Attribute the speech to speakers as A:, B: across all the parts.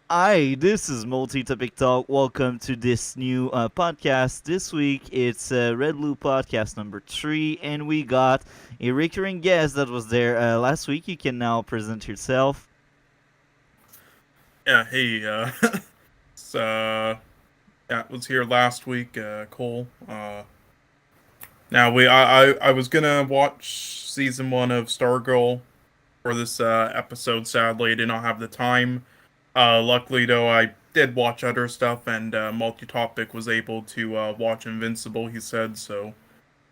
A: Hi, this is Multi-Topic Talk. Welcome to this new podcast. This week it's RedBlue Podcast number 3, and we got a recurring guest that was there last week. You can now present yourself.
B: Yeah, hey, so, was here last week, Cole. Now I was gonna watch season 1 of Stargirl for this episode. Sadly, I did not have the time. Luckily though, I did watch other stuff, and Multi-Topic was able to watch Invincible. He said so.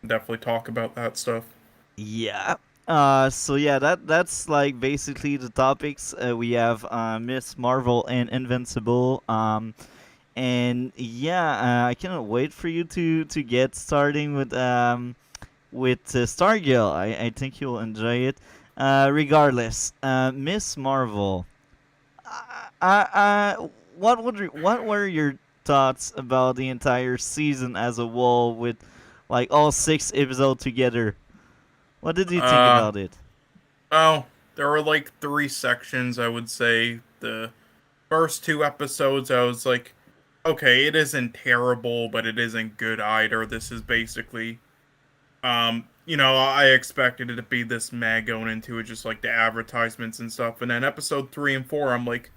B: Definitely talk about that stuff.
A: Yeah. So yeah, that's like basically the topics. We have Miss Marvel and Invincible. And yeah, I cannot wait for you to get starting with Stargirl. I think you'll enjoy it. Regardless, Miss Marvel. What were your thoughts about the entire season as a whole, with like all 6 episodes together? What did you think
B: Uh,
A: about it?
B: oh, there were like 3 sections. I would say the first 2 episodes, I was like, okay, it isn't terrible, but it isn't good either. This is basically, I expected it to be this meh going into it, just like the advertisements and stuff. And then episode 3 and 4, I'm like,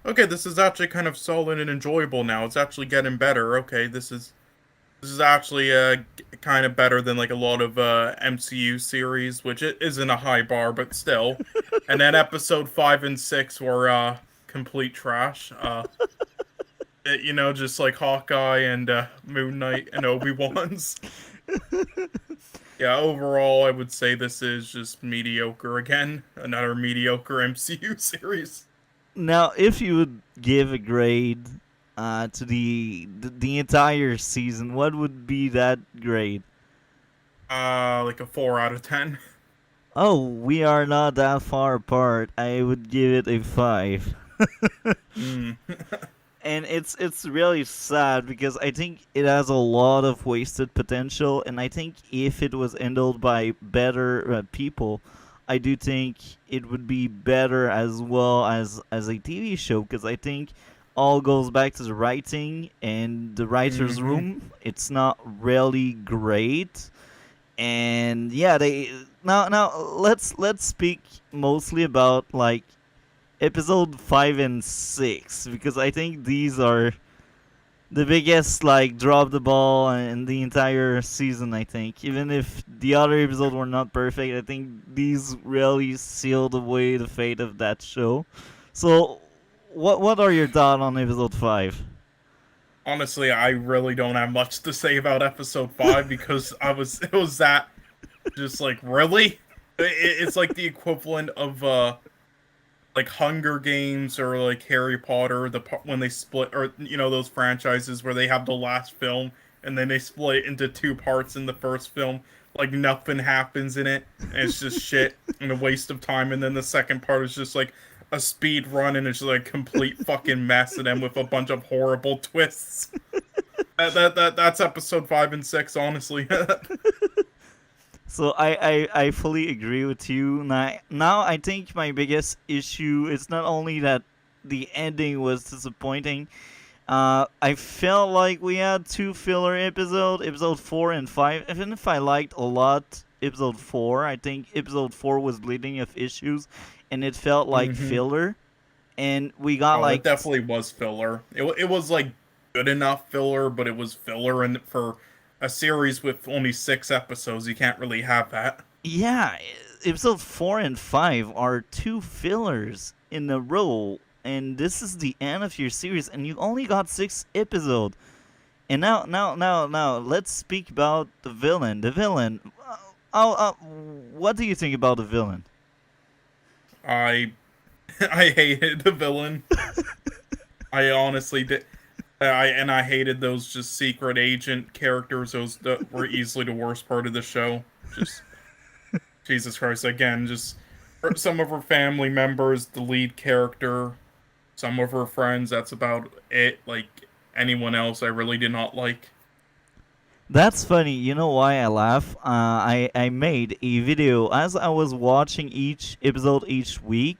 B: okay, this is actually kind of solid and enjoyable now. It's actually getting better. Okay, this is actually kind of better than like a lot of MCU series, which it isn't a high bar, but still. And then episode 5 and 6 were complete trash. Just like Hawkeye and Moon Knight and Obi-Wan's. Yeah, overall, I would say this is just mediocre again. Another mediocre MCU series.
A: Now, if you would give a grade to the entire season, what would be that grade?
B: Like a 4 out of 10.
A: Oh, we are not that far apart. I would give it a 5.
B: Mm.
A: And it's really sad because I think it has a lot of wasted potential, and I think if it was handled by better people, I do think it would be better as well as a TV show, because I think all goes back to the writing and the writers
B: Mm-hmm.
A: room. It's not really great. And yeah, they now let's speak mostly about like episode 5 and 6, because I think these are the biggest like drop the ball in the entire season. I think even if the other episodes were not perfect, I think these really sealed away the fate of that show. So, what are your thoughts on episode 5?
B: Honestly, I really don't have much to say about episode 5 because it was that just like really it's like the equivalent of like Hunger Games or like Harry Potter, when they split, or those franchises where they have the last film and then they split it into 2 parts in the first film, like nothing happens in it and it's just shit and a waste of time, and then the second part is just like a speed run and it's just like complete fucking mess, and then with a bunch of horrible twists. That's episode 5 and 6, honestly.
A: So I fully agree with you. Now I think my biggest issue is not only that the ending was disappointing. I felt like we had 2 filler episodes, episode 4 and 5. Even if I liked a lot episode 4, I think episode 4 was bleeding of issues, and it felt like
B: hmm
A: filler. And we got
B: Oh, it
A: like,
B: definitely was filler. It was like good enough filler, but it was filler, and for a series with only 6 episodes, you can't really have that.
A: yeah, episode 4 and 5 are 2 fillers in a row, and this is the end of your series, and you only got 6 episodes. And now, let's speak about the villain. The villain. What do you think about the villain?
B: I I hated the villain. I honestly did. I hated those just secret agent characters. Those that were easily the worst part of the show. Just Jesus Christ again. Just some of her family members, the lead character, some of her friends. That's about it. Like anyone else, I really did not like.
A: That's funny. You know why I laugh? I made a video as I was watching each episode each week.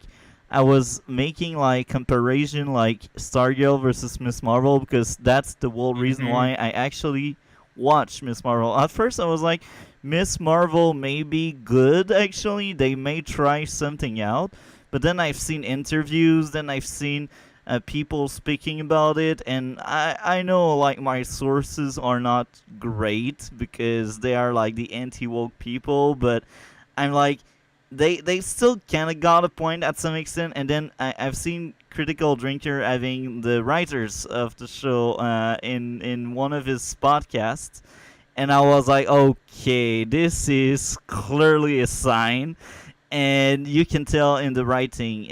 A: I was making like comparison like Stargirl versus Miss Marvel because that's the whole reason
B: Mm-hmm.
A: why I actually watched Miss Marvel. At first, I was like, Miss Marvel may be good. Actually, they may try something out. But then I've seen interviews. Then I've seen people speaking about it, and I know like my sources are not great because they are like the anti woke people, but I'm like they still kind of got a point at some extent. And then I've seen Critical Drinker having the writers of the show in one of his podcasts, and I was like, okay, this is clearly a sign. And you can tell in the writing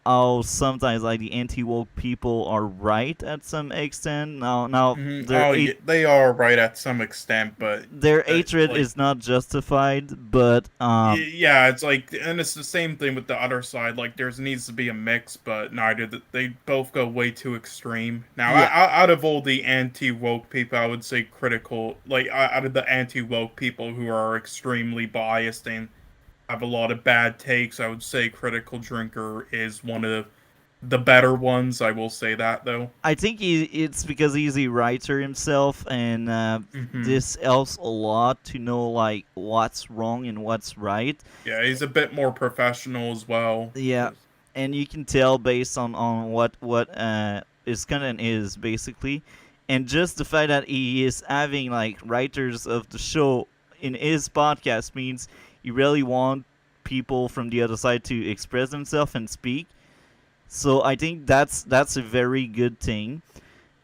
A: how sometimes like the anti woke people are right at some extent. Now
B: Mm-hmm. Oh, yeah, they are right at some extent, but
A: their hatred
B: like
A: is not justified, but
B: yeah, it's like, and it's the same thing with the other side. Like, there's needs to be a mix, but neither. They both go way too extreme. Now,
A: yeah,
B: out of all the anti woke people, I would say critical. Like, out of the anti woke people who are extremely biased and have a lot of bad takes, I would say Critical Drinker is one of the better ones. I will say that though.
A: I think it's because he's a writer himself, and
B: Hmm.
A: this helps a lot to know like what's wrong and what's right.
B: Yeah, he's a bit more professional as well.
A: Yeah, and you can tell based on what his content is basically, and just the fact that he is having like writers of the show in his podcast means he really want people from the other side to express themselves and speak. So I think that's a very good thing.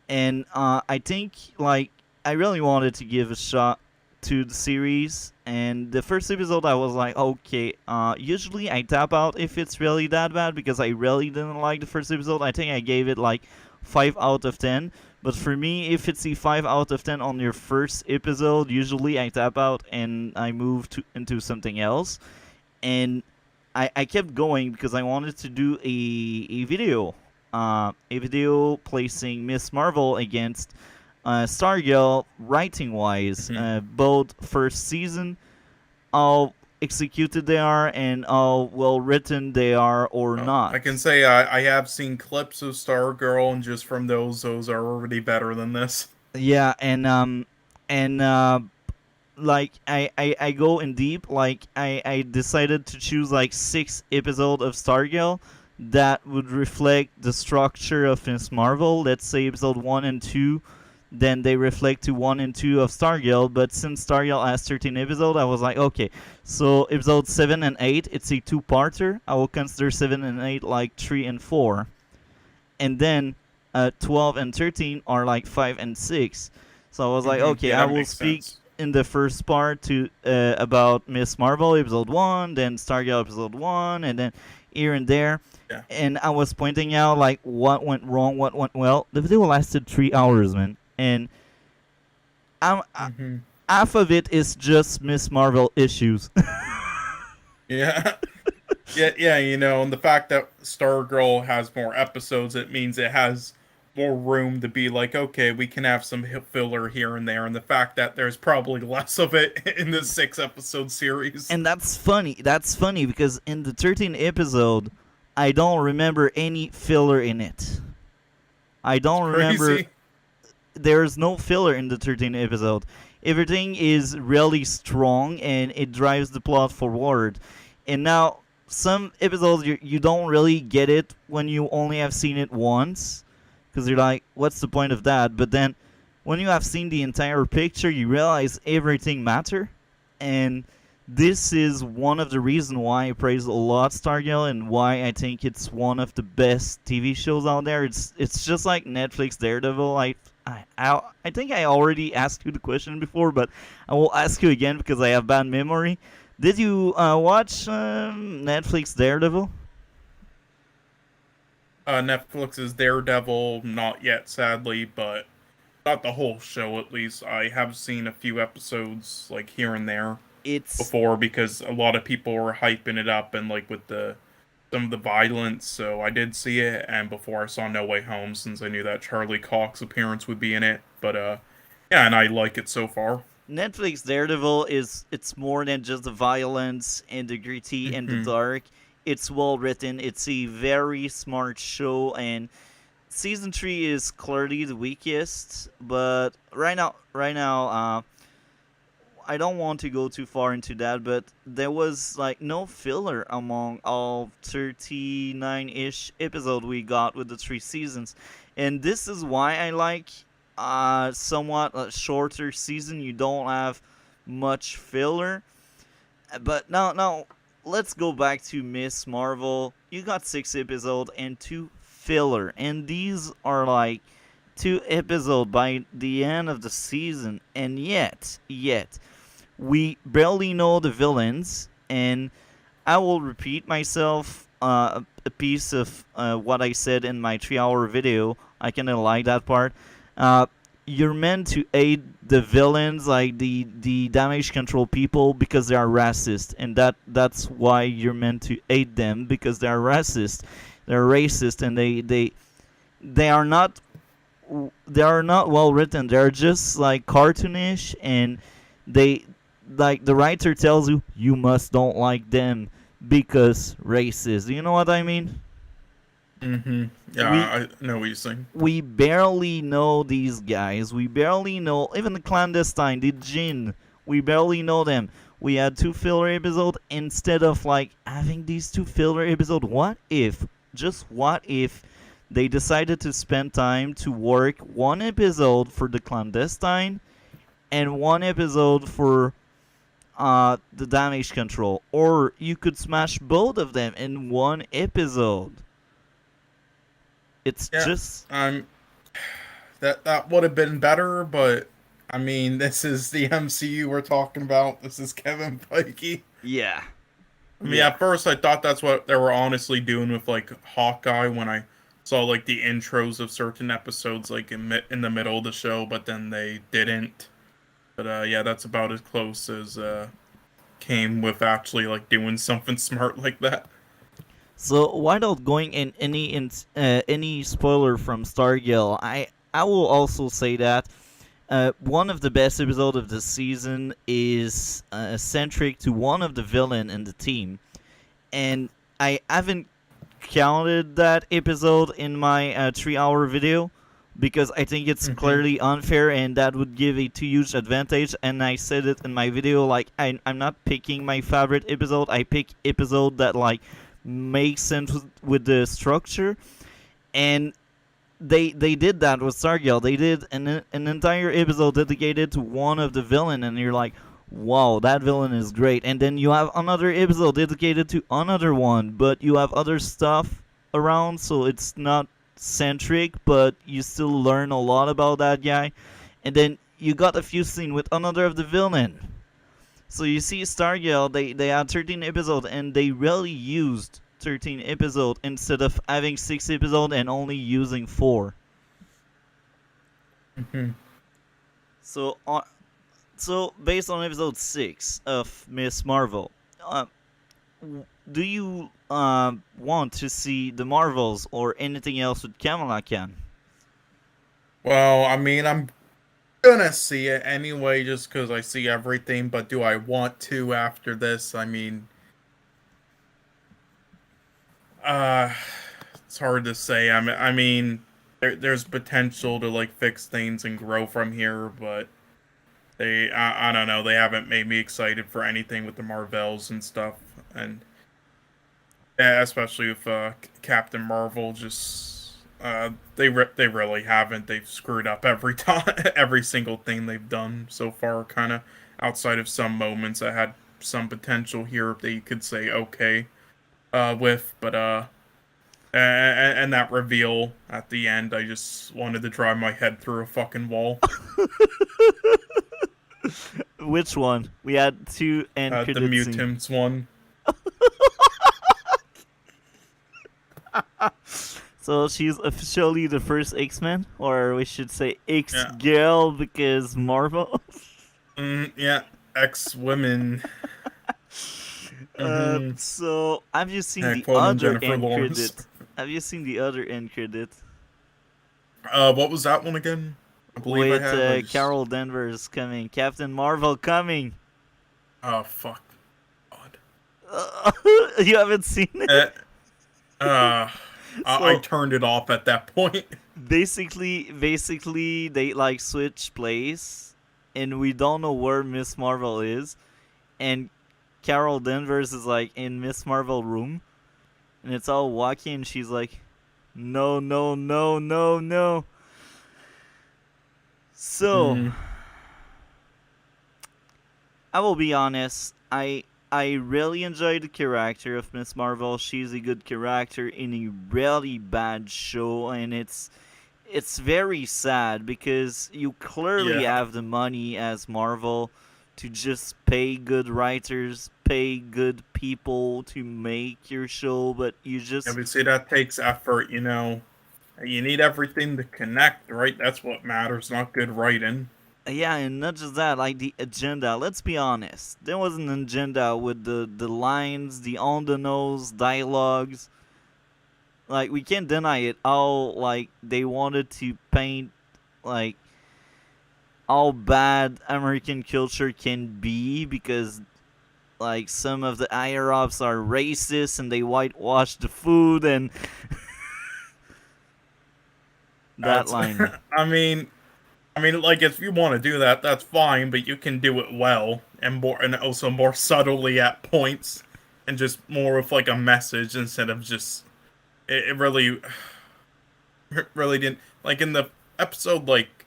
A: And I think like I really wanted to give a shot to the series. And the first episode, I was like, okay. Usually I tap out if it's really that bad because I really didn't like the first episode. I think I gave it like 5 out of 10. But for me, if it's a 5 out of 10 on your first episode, usually I tap out and I move into something else. And I kept going because I wanted to do a video placing Miss Marvel against Stargirl writing wise,
B: Hmm.
A: both first season, how executed they are and how well written they are or
B: I can
A: not.
B: say I have seen clips of Stargirl, and just from those are already better than this.
A: Yeah, and like I go in deep. Like I decided to choose like 6 episodes of Stargirl that would reflect the structure of Miss Marvel. Let's say episode 1 and 2, then they reflect to 1 and 2 of Stargirl. But since Stargirl has 13 episodes, I was like, okay, so episode 7 and 8, it's a two-parter. I will consider 7 and 8 like 3 and 4, and then 12 and 13 are like 5 and 6. So I was like,
B: Hmm.
A: okay,
B: Yeah,
A: I
B: that
A: will
B: makes
A: speak
B: sense.
A: in the first part to about Miss Marvel episode 1, then Stargirl episode 1, and then here and there.
B: Yeah.
A: And I was pointing out like what went wrong, what went well. The video lasted 3 hours, man, and
B: Hmm.
A: half of it is just Miss Marvel issues.
B: Yeah. Yeah, and the fact that Stargirl has more episodes, it means it has more room to be like, okay, we can have some filler here and there, and the fact that there's probably less of it in the 6 episode series.
A: And that's funny. That's funny because in the 13th episode, I don't remember any filler in it. I
B: It's
A: don't remember.
B: crazy.
A: There's no filler in the 13th episode. Everything is really strong and it drives the plot forward. And now, some episodes you don't really get it when you only have seen it once. Because you're like, what's the point of that? But then, when you have seen the entire picture, you realize everything matter. And this is one of the reasons why I praise a lot Stargirl and why I think it's one of the best TV shows out there. It's just like Netflix Daredevil. I think I already asked you the question before, but I will ask you again because I have bad memory. Did you watch Netflix Daredevil?
B: Netflix's Daredevil, not yet, sadly, but not the whole show at least. I have seen a few episodes, like here and there,
A: It's
B: before because a lot of people were hyping it up and like with the some of the violence, so I did see it. And before I saw No Way Home, since I knew that Charlie Cox appearance would be in it, but yeah, and I like it so far.
A: Netflix Daredevil is it's more than just the violence and the gritty and the
B: Hmm.
A: dark. It's well written. It's a very smart show, and season 3 is clearly the weakest. But right now, I don't want to go too far into that, but there was like no filler among all 39-ish episode we got with the 3 seasons. And this is why I like somewhat a shorter season. You don't have much filler. But now let's go back to Miss Marvel. You got 6 episodes and 2 filler, and these are like 2 episodes by the end of the season, and yet we barely know the villains. And I will repeat myself, a piece of what I said in my 3-hour video. I kind of like that part. Uh, you're meant to aid the villains, like the damage control people, because they are racist, and that's why you're meant to aid them, because they are racist, they're racist, and they are not well written. They're just like cartoonish, and they like the writer tells you must don't like them because racist. You know what I mean?
B: Mm-hmm. Yeah,
A: We
B: I know what you're saying.
A: we barely know these guys. We barely know even the clandestine, the Jin. We barely know them. We had 2 filler episodes instead of like having these 2 filler episodes. What if they decided to spend time to work 1 episode for the clandestine and 1 episode for the damage control, or you could smash both of them in 1 episode. It's
B: Yeah,
A: just
B: that would have been better, but I mean, this is the MCU we're talking about. This is Kevin Feige.
A: yeah.
B: I mean,
A: Yeah.
B: at first I thought that's what they were honestly doing with like Hawkeye when I saw like the intros of certain episodes like in the middle of the show, but then they didn't. But yeah, that's about as close as came with actually like doing something smart like that.
A: So without going in any spoiler from Stargirl, I will also say that one of the best episodes of the season is centric to one of the villain in the team, and I haven't counted that episode in my 3-hour video because I think it's clearly unfair, and that would give a too huge advantage. And I said it in my video, like I'm not picking my favorite episode. I pick episode that like makes sense with the structure, and they did that with Stargirl. They did an entire episode dedicated to one of the villain, and you're like, wow, that villain is great. And then you have another episode dedicated to another one, but you have other stuff around, so it's not centric, but you still learn a lot about that guy. And then you got a few scenes with another of the villain. So you see Stargirl, they had 13 episodes, and they really used 13 episodes instead of having 6 episodes and only using 4. So based on episode 6 of Miss Marvel, do you want to see the Marvels or anything else with Kamala Khan?
B: Well, I mean, I'm gonna see it anyway, just because I see everything. But do I want to after this? I mean, uh, it's hard to say. I mean, there's potential to like fix things and grow from here, but I don't know. They haven't made me excited for anything with the Marvels and stuff, and yeah, especially with Captain Marvel. Just they really haven't. They've screwed up every time, every single thing they've done so far. Kind of outside of some moments that had some potential here that you could say okay with, but and that reveal at the end, I just wanted to drive my head through a fucking wall.
A: Which one? We had 2 end
B: The
A: credit scenes.
B: mutants one.
A: So she's officially the first X-Men, or we should say X-Girl because Marvel.
B: Yeah, ex-women.
A: So have you seen the
B: quoting
A: other
B: Jennifer
A: end
B: Lawrence.
A: credit? Have you seen the other end credit
B: What was that one again? I believe
A: with
B: I have. I just-
A: Carol Danvers coming, Captain Marvel coming?
B: Oh fuck. God.
A: You haven't seen it?
B: Uh, uh, I
A: So
B: turned it off at that point.
A: basically, they like switch place, and we don't know where Miss Marvel is, and Carol Danvers is like in Miss Marvel room, and it's all wacky, and she's like, no, no, no, no, no. So
B: Mm,
A: I will be honest. I really enjoy the character of Miss Marvel. She's a good character in a really bad show, and it's very sad because you clearly
B: yeah.
A: have the money as Marvel to just pay good writers, pay good people to make your show, but you
B: Yeah,
A: just
B: but see, that takes effort, you know. You need everything to connect, right? That's what matters, not good writing.
A: yeah, and not just that, like the agenda. Let's be honest, there was an agenda with the lines, the on the nose dialogues. Like we can't deny it. All like they wanted to paint like how bad American culture can be because like some of the higher ups are racist and they whitewash the food and that
B: That's,
A: line.
B: like if you want to do that, that's fine, but you can do it well and also more subtly at points, and just more of like a message instead of just it really it really didn't like in the episode like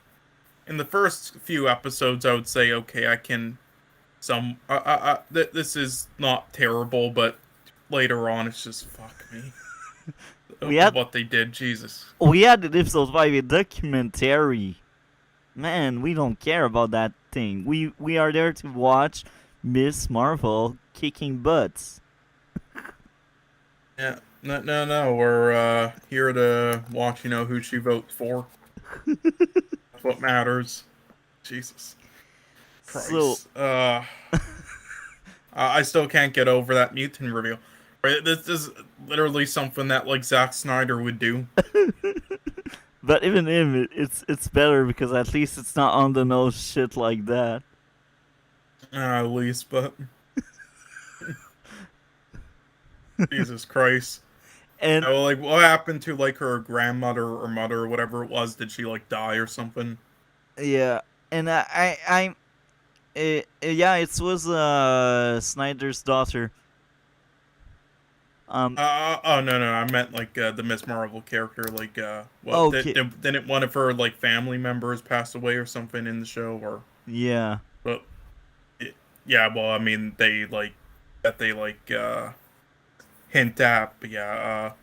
B: in the first few episodes. I would say okay, I can this is not terrible, but later on it's just fuck me.
A: We had
B: What they did, Jesus.
A: we had in episode 5 a documentary. Man, we don't care about that thing. We are there to watch Miss Marvel kicking butts.
B: Yeah, no. We're here to watch. You know who she votes for. That's what matters. Jesus
A: So
B: Christ. I still can't get over that mutant reveal. Right, this is literally something that like Zack Snyder would do.
A: but even him, it's better because at least it's not on the nose shit like that.
B: At least, but Jesus Christ.
A: And
B: Oh, like what happened to like her grandmother or mother or whatever it was? Did she like die or something?
A: yeah, and yeah, it was Snyder's daughter. Um,
B: Oh no, I meant like the Miss Marvel character. Like, what
A: okay,
B: didn't one of her like family members pass away or something in the show? Or
A: yeah,
B: but it, yeah, well, I mean they like that they like hint at, but yeah,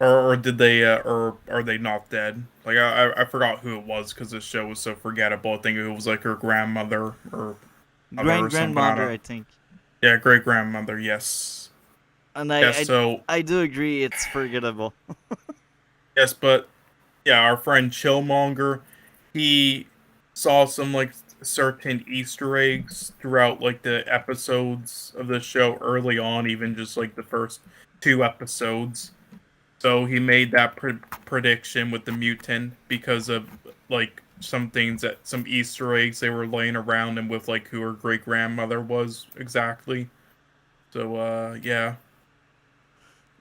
B: or did they or are they not dead? Like I forgot who it was because this show was so forgettable. I think it was like her grandmother or mother or something. I
A: grandmother,
B: don't.
A: I think.
B: Yeah, great grandmother. Yes,
A: And
B: yes. So
A: I do agree, it's forgettable.
B: yes, but yeah, our friend Chillmonger, he saw some like certain Easter eggs throughout like the episodes of the show early on, even just like the first two episodes. So he made that prediction with the mutant because of like some things that some Easter eggs they were laying around and with like who her great grandmother was exactly. So yeah,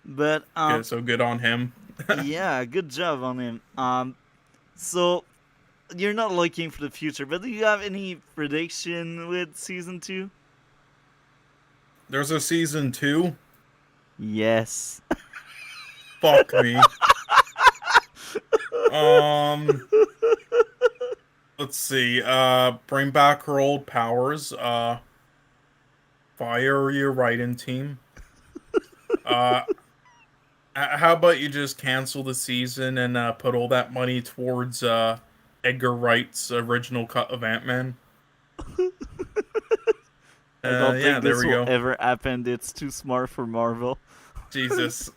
A: But
B: yeah, so good on him.
A: yeah, good job on him. So you're not looking for the future, but do you have any prediction with season 2?
B: There's a season two.
A: Yes.
B: Fuck me. Um, let's see. Bring back her old powers. Fire your writing team. Uh, how about you just cancel the season and put all that money towards Edgar Wright's original cut of Ant-Man?
A: I don't
B: Yeah,
A: think
B: there
A: this
B: we
A: will
B: go.
A: ever happen. It's too smart for Marvel.
B: Jesus,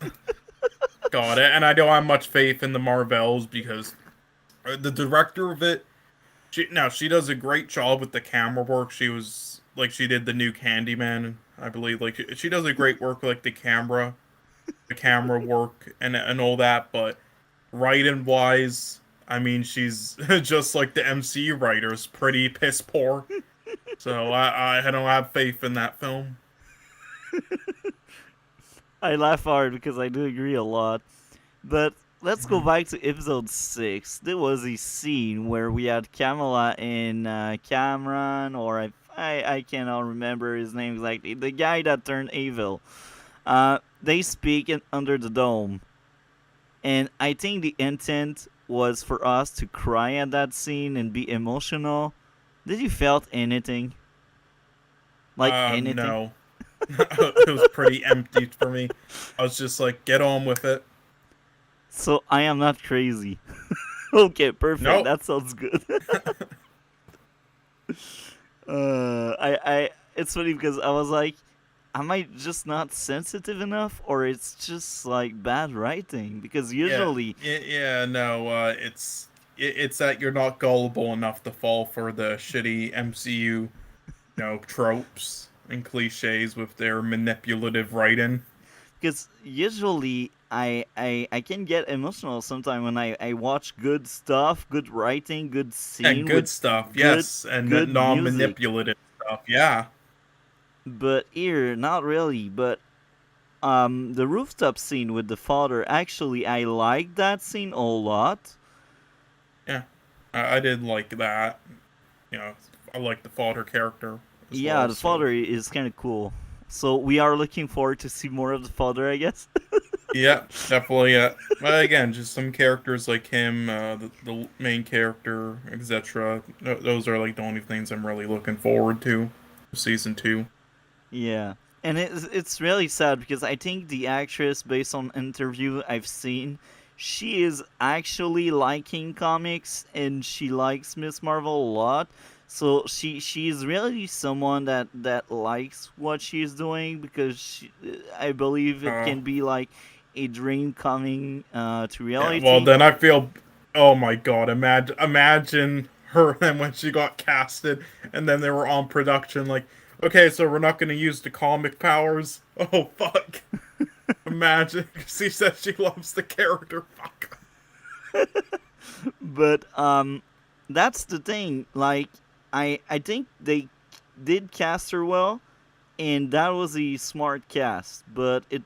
B: got it. And I don't have much faith in the Marvels because the director of it. She does a great job with the camera work. She was like she did the new Candyman, I believe. Like she does a great work with, like the camera work and all that. But writing wise, I mean, she's just like the MCU writers, pretty piss poor. So I don't have faith in that film.
A: I laugh hard because I do agree a lot. But let's go back to episode 6. There was a scene where we had Kamala and Cameron, or I cannot remember his name exactly, the guy that turned evil. They speak under the dome. And I think the intent was for us to cry at that scene and be emotional. Did you felt anything? Like anything?
B: No. It was pretty empty for me. I was just like, get on with it.
A: So I am not crazy. Okay, perfect.
B: Nope.
A: That sounds good. It's funny because I was like, am I just not sensitive enough, or it's just like bad writing? Because
B: Yeah,
A: usually,
B: yeah, no. It's that you're not gullible enough to fall for the shitty MCU, tropes and cliches with their manipulative writing.
A: because usually I can get emotional sometimes when I watch good stuff, good writing, good
B: Yeah,
A: scene with
B: good stuff,
A: good
B: yes, and
A: good music.
B: non-manipulative stuff, yeah.
A: But here, not really. But the rooftop scene with the father, actually, I like that scene a lot.
B: Yeah, I did like that. You know, I like the father character as
A: Yeah,
B: well.
A: the
B: So
A: father is kind of cool. So we are looking forward to see more of the father, I guess.
B: yeah, definitely. But again, just some characters like him, the main character, etc. Those are like the only things I'm really looking forward to season two.
A: Yeah. And it's really sad because I think the actress, based on interview I've seen, she is actually liking comics and she likes Miss Marvel a lot. So she's really someone that likes what she's doing because I believe it
B: Uh,
A: can be like a dream coming to
B: yeah. Well,
A: reality.
B: then I feel. Oh my god! Imagine her and when she got casted, and then they were on production. Like, okay, so we're not going to use the comic powers. Oh fuck! Imagine she says she loves the character. Fuck.
A: But that's the thing. Like I think they did cast her well, and that was a smart cast. But it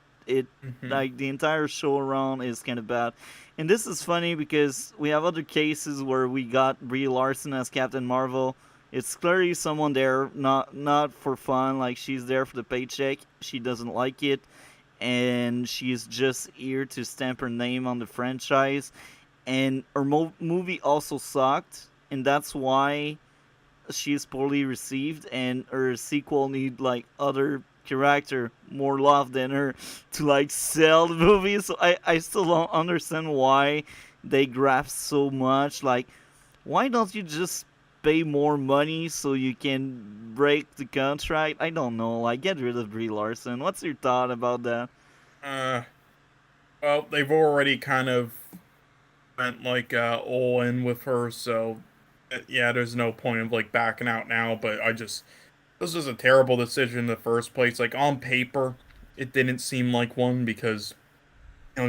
B: Hmm.
A: like the entire show around is kind of bad. And this is funny because we have other cases where we got Brie Larson as Captain Marvel. It's clearly someone there not for fun. Like she's there for the paycheck. She doesn't like it, and she's just here to stamp her name on the franchise. And her movie also sucked, and that's why she's poorly received. And her sequel need like other character more love than her to like sell the movie. So I still don't understand why they graft so much. Like, why don't you just pay more money so you can break the contract? I don't know. Like, get rid of Brie Larson. What's your thought about that?
B: Uh, well, they've already kind of went like all in with her, so yeah, there's no point of like backing out now. But this is a terrible decision in the first place. Like on paper, it didn't seem like one because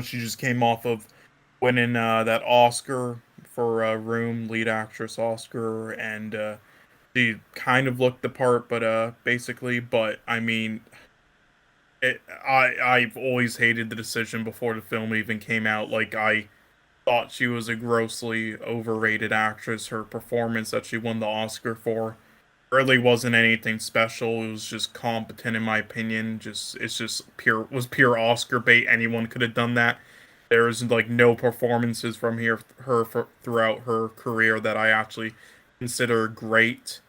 B: she just came off of winning that Oscar for Room lead actress Oscar, and she kind of looked the part, but basically, but I mean, I've always hated the decision before the film even came out. Like I thought she was a grossly overrated actress. Her performance that she won the Oscar for really wasn't anything special. It was just competent in my opinion. It's just pure Oscar bait. Anyone could have done that. There's like no performances from throughout her career that I actually consider great.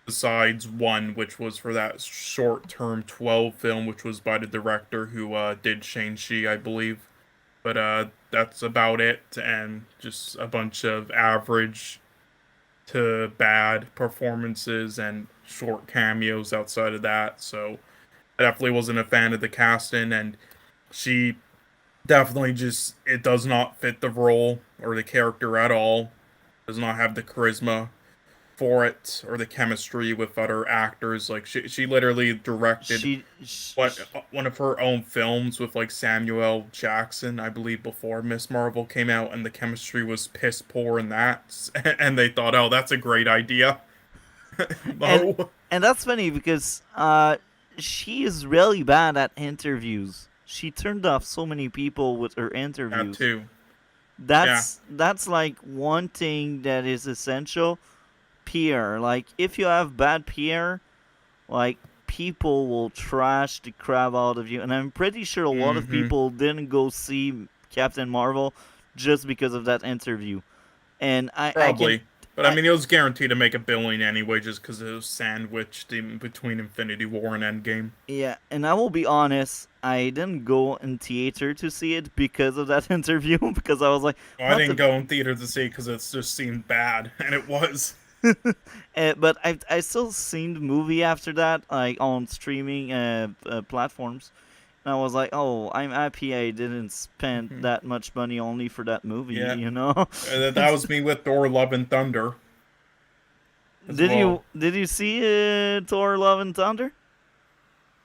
B: Besides one, which was for that short-term 12 film, which was by the director who did Shang-Chi, I believe. But that's about it, and just a bunch of average to bad performances and short cameos outside of that. So I definitely wasn't a fan of the casting, and she definitely just it does not fit the role or the character at all. Does not have the charisma for it or the chemistry with other actors. Like she literally directed
A: She, sh
B: what
A: sh
B: one of her own films with like Samuel Jackson, I believe, before Miss Marvel came out, and the chemistry was piss poor in that, and they thought, oh, that's a great idea.
A: and
B: No.
A: and that's funny because she is really bad at interviews. She turned off so many people with her
B: That
A: interviews.
B: too. Yeah.
A: That's like one thing that is essential. PR. Like if you have bad PR, like people will trash the crap out of you. And I'm pretty sure a lot of
B: Mm-hmm.
A: people didn't go see Captain Marvel just because of that interview. And I can
B: Probably. But I
A: I
B: mean, it was guaranteed to make a billion anyway, just because it was sandwiched in between Infinity War and Endgame.
A: yeah, and I will be honest, I didn't go in theater to see it because of that interview because I was like,
B: Well, I
A: what
B: didn't
A: the.
B: go in theater to see it because it just seemed bad, and it was.
A: But I still seen the movie after that, like on streaming platforms. And I was like, oh, I'm happy I didn't spend
B: Mhm.
A: that much money only for that movie.
B: Yeah.
A: You know.
B: That was me with Thor: Love and Thunder as well.
A: Did you see Thor: Love and Thunder?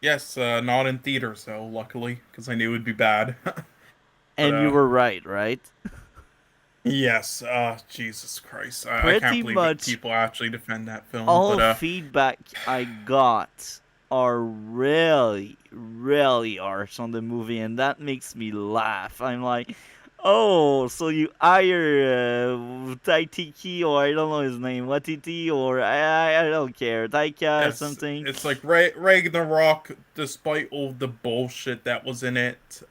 B: Yes, not in theater, so luckily, because I knew it would be bad. But
A: And you were right, right?
B: yes, Jesus Christ, I can't
A: Pretty
B: believe that
A: much
B: people actually defend that film.
A: all
B: But
A: feedback I got are really, really harsh on the movie, and that makes me laugh. I'm like, oh, so you hire Taitiki, or I don't know his name, Watiti, or I don't care, Taika or
B: yes,
A: something.
B: it's like Ragnarok, despite all the bullshit that was in it,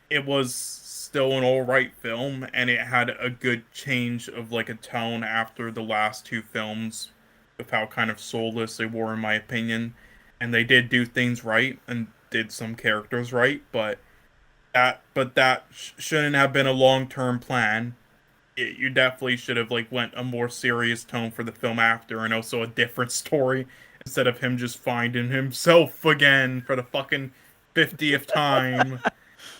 B: it was still an alright film, and it had a good change of like a tone after the last two films, with how kind of soulless they were, in my opinion. And they did do things right and did some characters right, but that shouldn't have been a long term plan. You definitely should have like went a more serious tone for the film after, and also a different story instead of him just finding himself again for the fucking 50th time.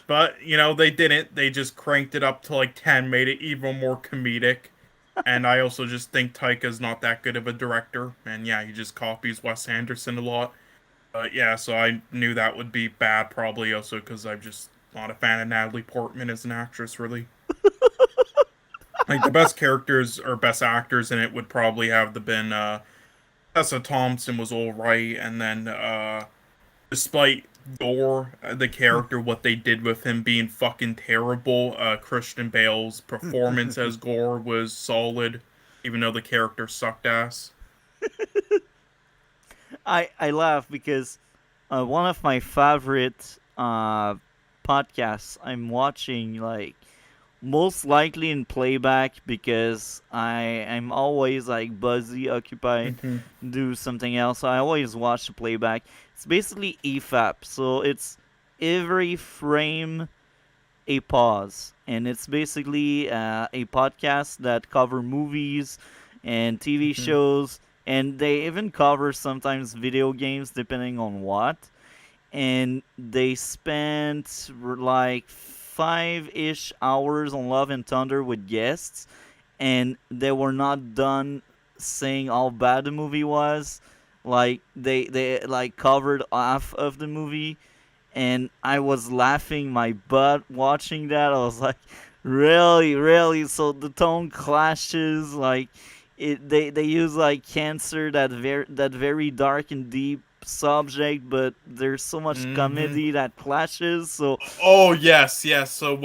B: But, they didn't. They just cranked it up to like 10, made it even more comedic. And I also just think Taika's not that good of a director. And yeah, he just copies Wes Anderson a lot. But yeah, so I knew that would be bad, probably also because I'm just not a fan of Natalie Portman as an actress, really. Like, the best characters or best actors in it would probably have been, Tessa Thompson was alright, and then, despite Thor, the character, what they did with him being fucking terrible, Christian Bale's performance as Gore was solid, even though the character sucked ass.
A: I laugh because one of my favorite podcasts I'm watching, like most likely in playback because I'm always like busy, occupied,
B: Hmm.
A: do something else. So I always watch the playback. It's basically EFAP, so it's every frame a pause, and it's basically a podcast that cover movies and TV
B: Hmm.
A: shows, and they even cover sometimes video games depending on what. And they spent like 5-ish hours on Love and Thunder with guests, and they were not done saying how bad the movie was. Like they like covered half of the movie, and I was laughing my butt watching that. I was like, really, really. So the tone clashes. Like they use like cancer, that very dark and deep subject, but there's so much
B: Hmm.
A: comedy that clashes. So
B: Oh, yes, yes. So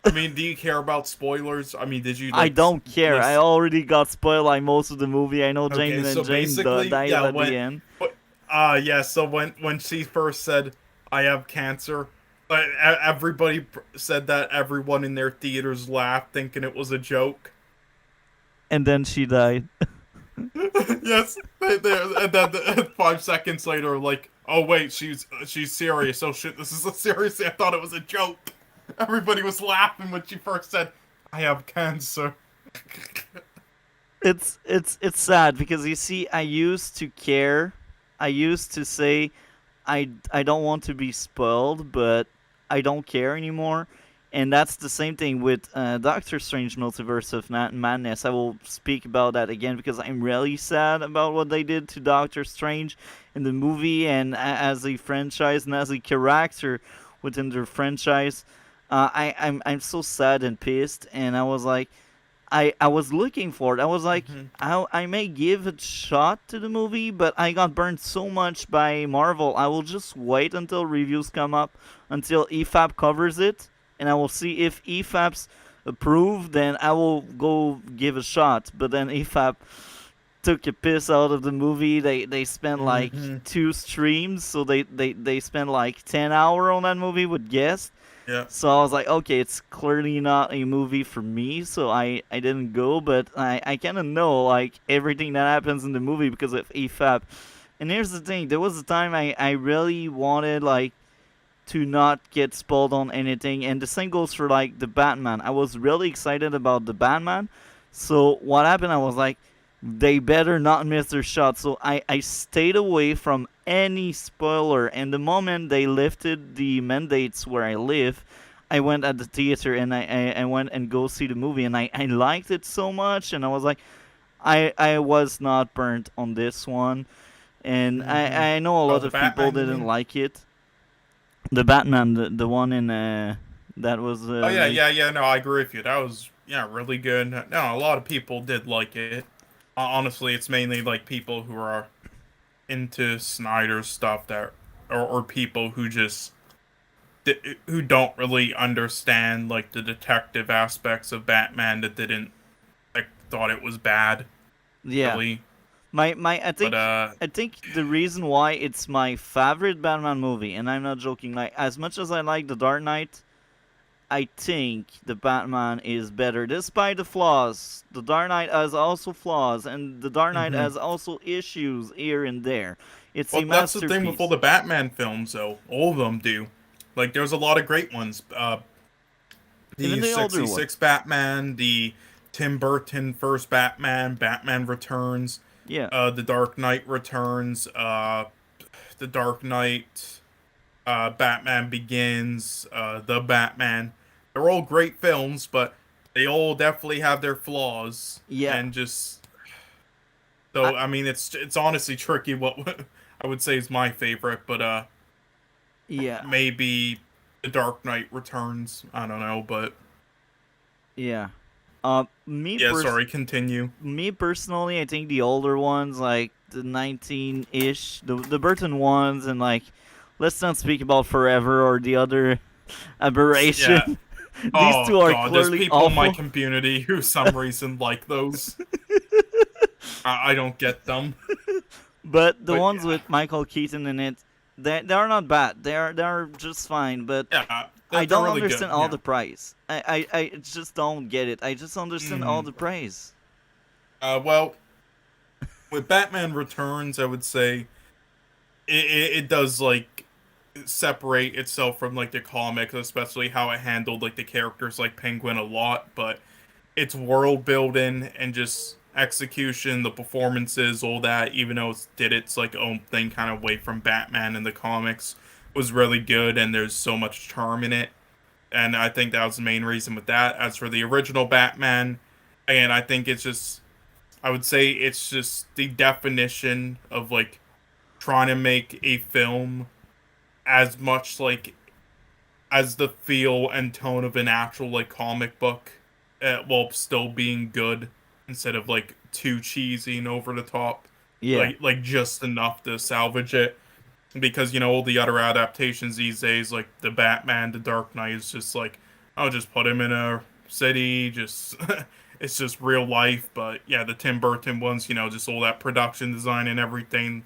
B: I mean, do you care about spoilers? I mean, did you
A: I
B: like
A: don't care. I
B: list?
A: already got spoiled like most of the movie. I know Jane
B: Okay,
A: and then
B: so
A: Jane
B: basically,
A: dies
B: yeah,
A: at the end.
B: yeah, so when she first said I have cancer, everybody said that, everyone in their theaters laughed thinking it was a joke.
A: And then she died.
B: Yes, and then 5 seconds later, like, oh wait, she's serious. Oh shit, this is a serious. I thought it was a joke. Everybody was laughing when she first said, "I have cancer."
A: It's sad because you see, I used to care. I used to say I don't want to be spoiled, but I don't care anymore. And that's the same thing with Doctor Strange Multiverse of Madness. I will speak about that again because I'm really sad about what they did to Doctor Strange in the movie and as a franchise and as a character within the franchise. I'm so sad and pissed, and I was like, I was looking for it. I was like,
B: Hmm.
A: I may give a shot to the movie, but I got burned so much by Marvel. I will just wait until reviews come up, until EFAP covers it, and I will see if EFAP's approved. Then I will go give a shot. But then EFAP took a piss out of the movie. They spent like
B: Hmm.
A: two streams, so they spent like 10 hours on that movie with guests.
B: Yeah.
A: So I was like, okay, it's clearly not a movie for me, so I didn't go, but I kind of know, like, everything that happens in the movie because of EFAP. And here's the thing, there was a time I really wanted, like, to not get spoiled on anything, and the same goes for, like, the Batman. I was really excited about the Batman, so what happened, I was like, they better not miss their shot. So I stayed away from any spoiler. And the moment they lifted the mandates where I live, I went at the theater and I went and go see the movie. And I liked it so much. And I was like, I was not burnt on this one. And
B: Hmm.
A: I know a
B: Oh,
A: lot
B: the
A: of people
B: Batman, you
A: didn't
B: mean?
A: like it. The Batman, the one in that was
B: Oh yeah,
A: made.
B: yeah, yeah. No, I agree with you. That was yeah really good. No, a lot of people did like it. Honestly, it's mainly like people who are into Snyder's stuff that, or people who just who don't really understand like the detective aspects of Batman that didn't like thought it was bad
A: Yeah.
B: really.
A: My
B: But
A: I think the reason why it's my favorite Batman movie, and I'm not joking, like as much as I like The Dark Knight, I think the Batman is better despite the flaws. The Dark Knight has also flaws, and the Dark Knight
B: mhm.
A: has also issues here and there. It's a
B: Well, that's the thing with all
A: masterpiece.
B: the Batman films, though. All of them do. Like, there's a lot of great ones.
A: Even
B: The
A: the older
B: 66
A: ones.
B: Batman, the Tim Burton first Batman, Batman Returns,
A: Yeah.
B: The Dark Knight Returns, The Dark Knight, Batman Begins, The Batman. They're all great films, but they all definitely have their flaws.
A: Yeah.
B: And just
A: I,
B: so I mean, it's honestly tricky what I would say is my favorite, but
A: yeah.
B: maybe The Dark Knight Returns. I don't know, but
A: Yeah.
B: yeah. Sorry, continue.
A: Me personally, I think the older ones, like the 19-ish, the Burton ones, and like, let's not speak about Forever or the other
B: Yeah.
A: aberration. These
B: Oh
A: two are
B: God, there's
A: clearly
B: people in my
A: awful.
B: community who some reason like those. I don't get them,
A: But the
B: but
A: ones
B: yeah,
A: with Michael Keaton in it, they are not bad. They are just fine. But
B: yeah,
A: I
B: they're
A: don't
B: really good.
A: understand all
B: Yeah.
A: the praise. I just don't get it. I just understand all
B: Hmm.
A: the praise.
B: Well, with Batman Returns, I would say it does like separate itself from like the comics, especially how it handled like the characters like Penguin a lot, but its world building and just execution, the performances, all that, even though it did its like own thing kind of away from Batman in the comics, was really good and there's so much charm in it. And I think that was the main reason with that. As for the original Batman, and I think it's just I would say it's just the definition of like trying to make a film as much like as the feel and tone of an actual like comic book, while still being good instead of like too cheesy and over the top,
A: Yeah.
B: like just enough to salvage it. Because all the other adaptations these days, like the Batman, the Dark Knight, is just like I'll just put him in a city, just it's just real life. But yeah, the Tim Burton ones, just all that production design and everything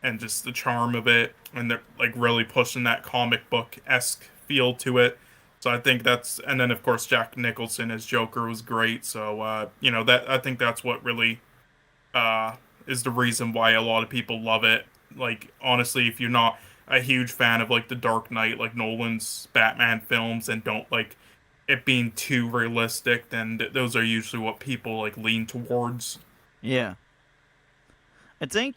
B: and just the charm of it, and they're like really pushing that comic book esque feel to it. So I think and then of course Jack Nicholson as Joker was great. So that I think that's what really uh, is the reason why a lot of people love it. Like honestly, if you're not a huge fan of like the Dark Knight, like Nolan's Batman films, and don't like it being too realistic, then those are usually what people like lean towards.
A: Yeah. I think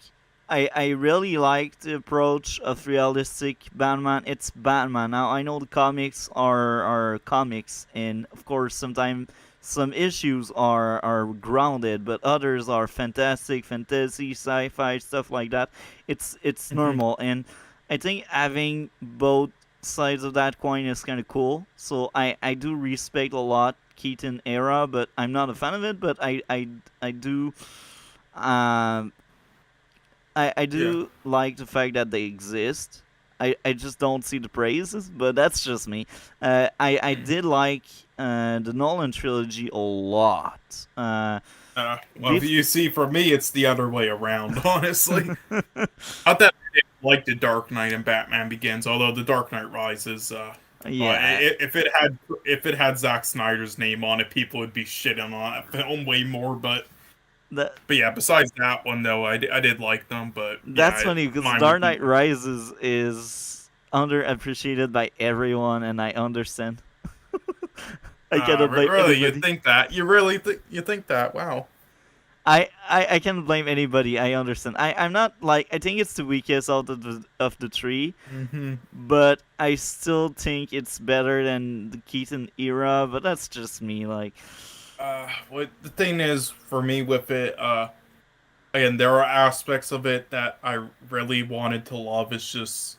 A: I really like the approach of realistic Batman. It's Batman. Now I know the comics are comics, and of course sometimes some issues are grounded, but others are fantastic, fantasy, sci-fi stuff like that. It's
B: Hmm.
A: normal, and I think having both sides of that coin is kind of cool. So I do respect a lot Keaton era, but I'm not a fan of it. But I do um I
B: Yeah.
A: do like the fact that they exist. I just don't see the praises, but that's just me. I
B: Mm.
A: did like the Nolan trilogy a lot.
B: Well,
A: Bef-
B: you see, for me, it's the other way around, honestly. Not that I didn't like The Dark Knight and Batman Begins, although The Dark Knight Rises,
A: yeah,
B: if it had Zack Snyder's name on it, people would be shitting on that film way more.
A: that
B: But yeah, besides that one though, I did like them. But yeah,
A: that's funny because
B: mine would
A: Dark
B: be.
A: Knight Rises is underappreciated by everyone, and I understand. I cannot blame
B: Really, you
A: anybody.
B: think that? You think that? Wow.
A: I can't blame anybody. I understand. I'm not like I think it's the weakest of the three,
B: Hmm.
A: but I still think it's better than the Keaton era. But that's just me. Like,
B: What the thing is for me with it, again, there are aspects of it that I really wanted to love. It's just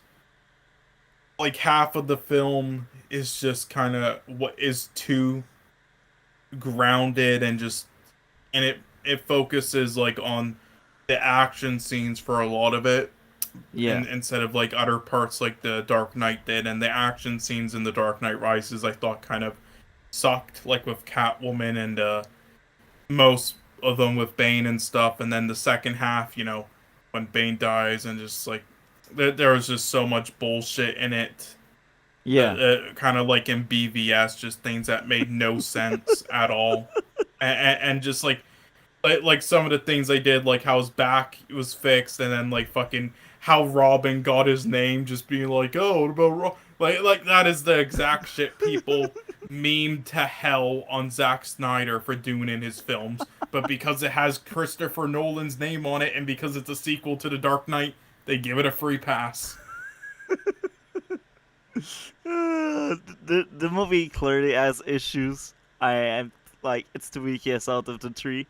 B: like half of the film is just kind of what is too grounded and just and it focuses like on the action scenes for a lot of it
A: yeah,
B: and instead of like other parts like the Dark Knight did, and the action scenes in the Dark Knight Rises I thought kind of sucked, like with Catwoman and most of them with Bane and stuff, and then the second half, when Bane dies and just like there was just so much bullshit in it.
A: yeah,
B: Kind of like in BVS, just things that made no sense at all, and just like some of the things they did, like how his back was fixed, and then like fucking how Robin got his name, just being like, oh, what about like that is the exact shit people meme to hell on Zack Snyder for doing in his films. But because it has Christopher Nolan's name on it, and because it's a sequel to The Dark Knight, they give it a free pass.
A: the movie clearly has issues. I am like it's the weakest out of the three.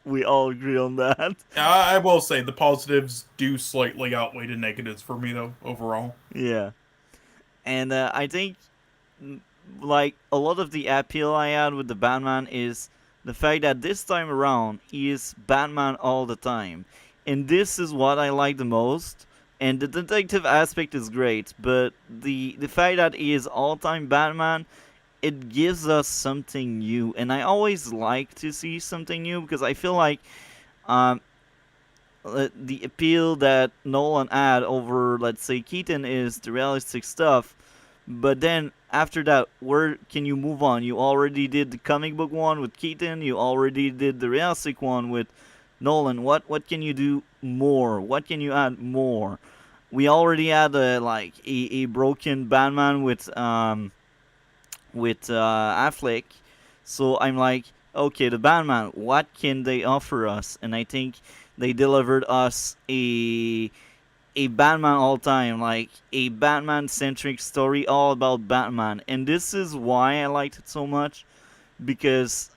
A: We all agree on that.
B: I will say the positives do slightly outweigh the negatives for me though overall.
A: Yeah, and I think like a lot of the appeal I had with the Batman is the fact that this time around he is Batman all the time, and this is what I like the most. And the detective aspect is great, but the fact that he is all time Batman, it gives us something new, and I always like to see something new because I feel like um, the appeal that Nolan had over, let's say, Keaton is the realistic stuff. But then after that, where can you move on? You already did the comic book one with Keaton. You already did the realistic one with Nolan. What can you do more? What can you add more? We already had a broken Batman with Affleck. So I'm like, okay, the Batman, what can they offer us? And I think they delivered us a Batman all time, like a Batman centric story all about Batman. And this is why I liked it so much because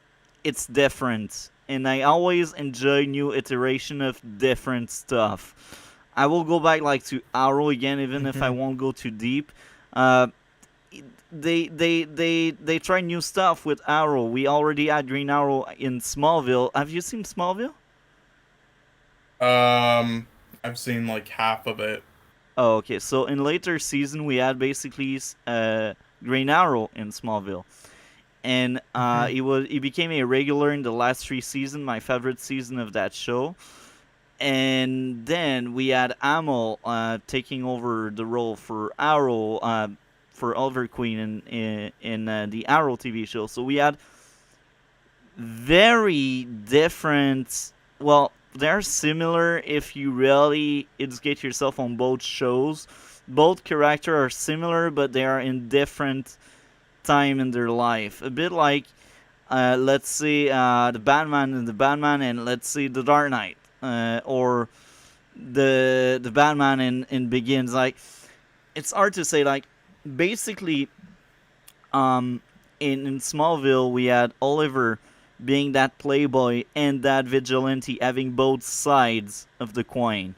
A: it's different. And I always enjoy new iteration of different stuff. I will go back like to Arrow again, even if I
B: Hmm.
A: won't go too deep. Uh, they try new stuff with Arrow. We already had Green Arrow in Smallville. Have you seen Smallville?
B: Um, I've seen like half of it.
A: Oh, okay. So in later season, we had basically Green Arrow in Smallville, and
B: Hmm.
A: he became a regular in the last three seasons. My favorite season of that show. And then we had Amel taking over the role for Arrow, for Oliver Queen in the Arrow TV show. So we had very different. Well, they're similar if you really educate yourself on both shows. Both characters are similar, but they are in different time in their life. A bit like, let's say, the Batman and the Batman, and let's say the Dark Knight, or the Batman in Begins. Like, it's hard to say. Like, basically, um, in Smallville, we had Oliver being that playboy and that vigilante, having both sides of the coin.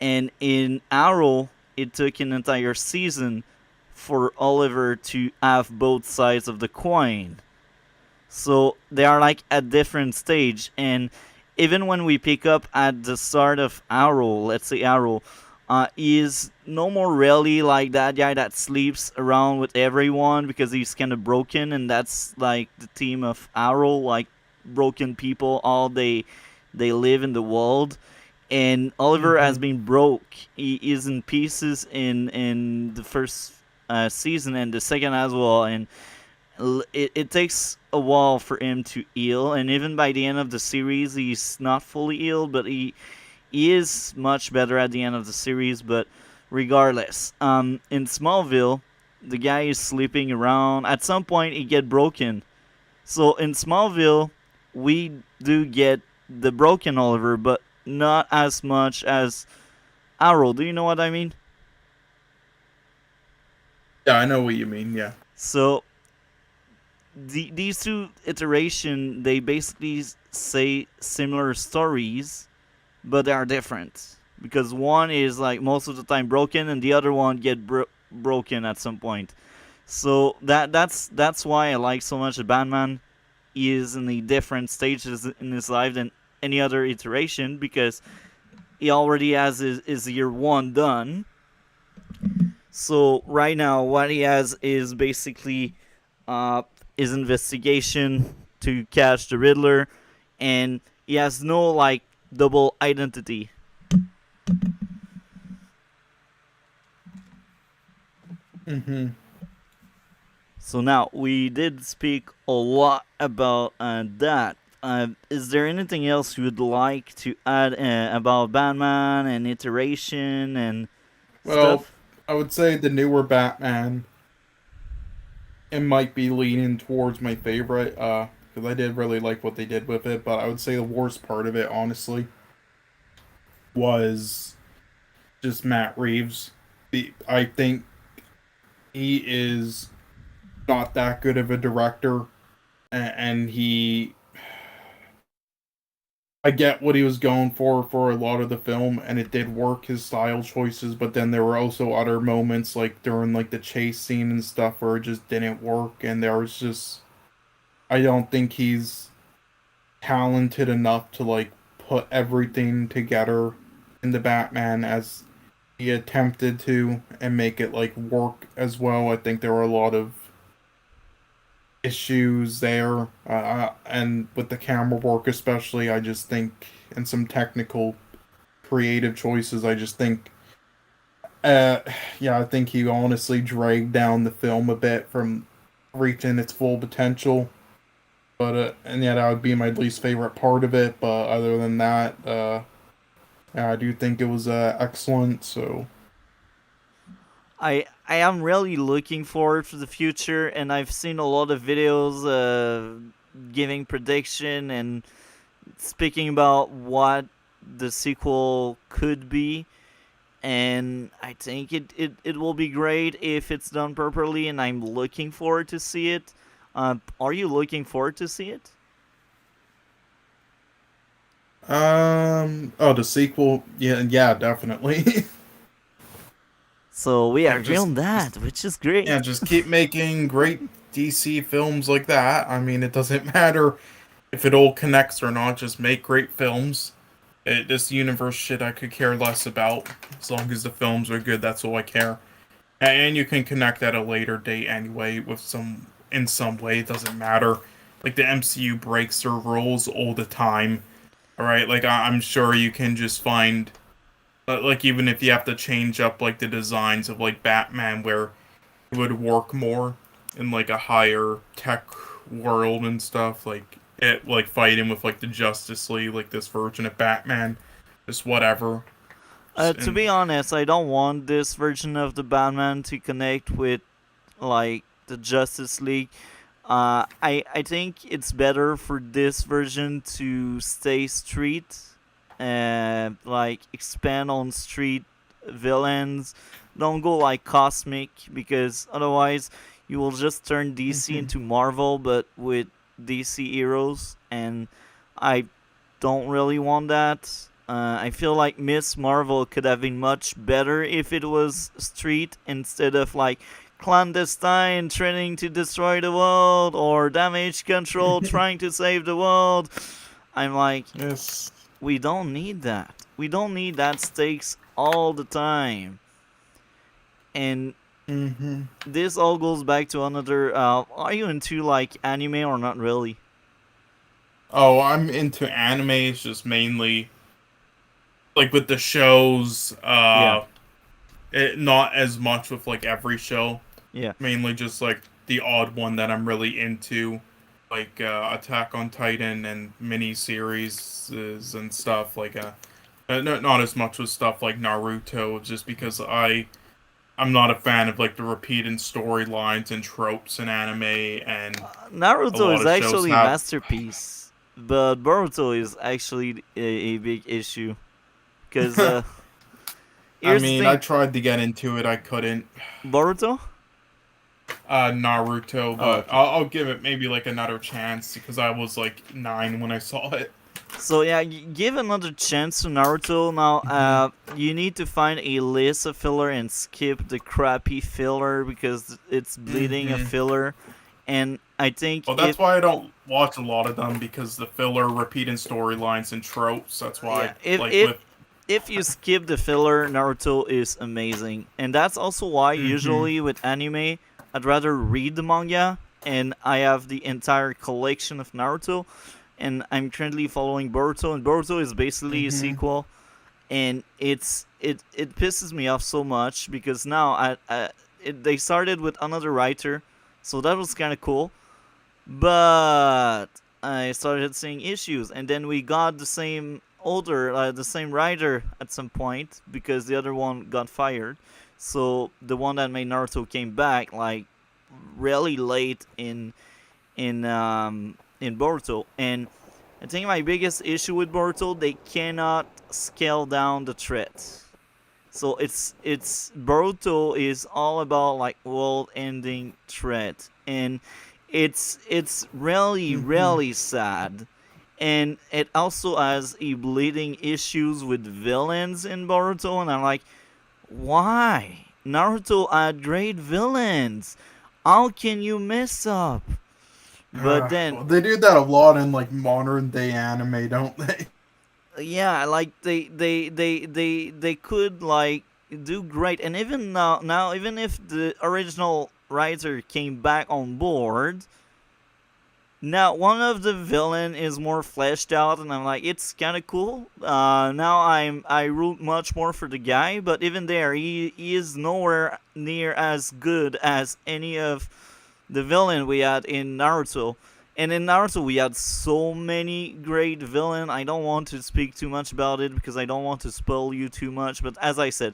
A: And in Arrow, it took an entire season for Oliver to have both sides of the coin. So they are like at different stage, and even when we pick up at the start of Arrow, let's say Arrow, he is no more really like that guy that sleeps around with everyone because he's kind of broken, and that's like the theme of Arrow, like broken people all they live in the world. And Oliver has
B: Mm-hmm.
A: been broke. He is in pieces in the first season and the second as well, and it takes a while for him to heal. And even by the end of the series, he's not fully healed, but he is much better at the end of the series. But regardless, in Smallville, the guy is sleeping around. At some point, he get broken. So in Smallville, we do get the broken Oliver, but not as much as Arrow. Do you know what I mean?
B: Yeah, I know what you mean. Yeah.
A: So these two iteration, they basically say similar stories, but they are different because one is like most of the time broken, and the other one get broken at some point. So that's why I like so much that Batman is in the different stages in his life than any other iteration, because he already has his year one done. So right now, what he has is basically uh, his investigation to catch the Riddler, and he has no like double identity.
B: Mm-hmm.
A: So now we did speak a lot about that. Is there anything else you would like to add about Batman and iteration and
B: Well,
A: stuff?
B: I would say the newer Batman, it might be leaning towards my favorite, because I did really like what they did with it. But I would say the worst part of it, honestly, was just Matt Reeves. I think he is not that good of a director, and he, I get what he was going for a lot of the film, and it did work, his style choices. But then there were also other moments, like during like the chase scene and stuff, where it just didn't work, and there was just, I don't think he's talented enough to like put everything together in the Batman as he attempted to and make it like work as well. I think there were a lot of issues there, and with the camera work especially. I just think, and some technical creative choices, I just think, uh yeah, I think he honestly dragged down the film a bit from reaching its full potential. But and yeah, that would be my least favorite part of it. But other than that, yeah, I do think it was excellent. So
A: I am really looking forward to the future, and I've seen a lot of videos giving prediction and speaking about what the sequel could be. And I think it will be great if it's done properly, and I'm looking forward to see it. Are you looking forward to see it?
B: oh, the sequel, yeah, yeah, definitely.
A: So we
B: Yeah,
A: agree on that, which is great.
B: yeah, just keep making great DC films like that. I mean, it doesn't matter if it all connects or not. Just make great films. This universe shit I could care less about. As long as the films are good, that's all I care. And you can connect at a later date anyway with some, in some way. It doesn't matter. Like the MCU breaks their rules all the time. All right, like I'm sure you can just find, like even if you have to change up like the designs of like Batman, where it would work more in like a higher tech world and stuff, like it like fighting with like the Justice League, like this version of Batman, just whatever.
A: To
B: And
A: be honest, I don't want this version of the Batman to connect with like the Justice League. I think it's better for this version to stay street, and like expand on street villains. Don't go like cosmic, because otherwise you will just turn DC
B: Mhm.
A: into Marvel, but with DC heroes, and I don't really want that. I feel like Miss Marvel could have been much better if it was street instead of like clandestine training to destroy the world or damage control trying to save the world. I'm like,
B: Yes.
A: we don't need that. We don't need that stakes all the time. And
B: Mm-hmm.
A: this all goes back to another. Are you into like anime or not really?
B: Oh, I'm into anime. It's just mainly like with the shows.
A: Yeah,
B: Not as much with like every show.
A: yeah.
B: Mainly just like the odd one that I'm really into, like Attack on Titan and mini series and stuff. Like not as much with stuff like Naruto, just because I'm not a fan of like the repeating storylines and tropes in anime, and a
A: Naruto
B: lot
A: is
B: of shows
A: actually a
B: have.
A: masterpiece, but Boruto is actually a big issue. Because
B: I
A: here's the
B: mean, I
A: thing,
B: tried to get into it, I couldn't.
A: Boruto.
B: Naruto,
A: Oh,
B: but
A: okay.
B: I'll give it maybe like another chance because I was like 9 when I saw it.
A: So yeah, give another chance to Naruto. Now,
B: Hmm.
A: you need to find a list of filler and skip the crappy filler because it's bleeding a
B: Hmm.
A: filler. And I think
B: Well,
A: if
B: that's why I don't watch a lot of them because the filler, repeating storylines and tropes. That's why,
A: yeah, if
B: like
A: if
B: with.
A: if you skip the filler, Naruto is amazing, and that's also why
B: Hmm.
A: usually with anime, I'd rather read the manga, and I have the entire collection of Naruto, and I'm currently following Boruto, and Boruto is basically a
B: Hmm.
A: sequel, and it pisses me off so much because now they started with another writer, so that was kind of cool, but I started seeing issues, and then we got the same writer at some point because the other one got fired. So the one that made Naruto came back like really late in Boruto, and I think my biggest issue with Boruto, they cannot scale down the threat. So it's Boruto is all about like world-ending threat, and it's really
B: Hmm.
A: really sad, and it also has a bleeding issues with villains in Boruto, and I'm like, why? Naruto had great villains. How can you mess up? But then,
B: Well, they do that a lot in like modern day anime, don't they?
A: yeah, like they could like do great, and even now even if the original writer came back on board, now one of the villain is more fleshed out, and I'm like, it's kind of cool. Now I root much more for the guy, but even there, he is nowhere near as good as any of the villain we had in Naruto. And in Naruto, we had so many great villain. I don't want to speak too much about it because I don't want to spoil you too much. But as I said,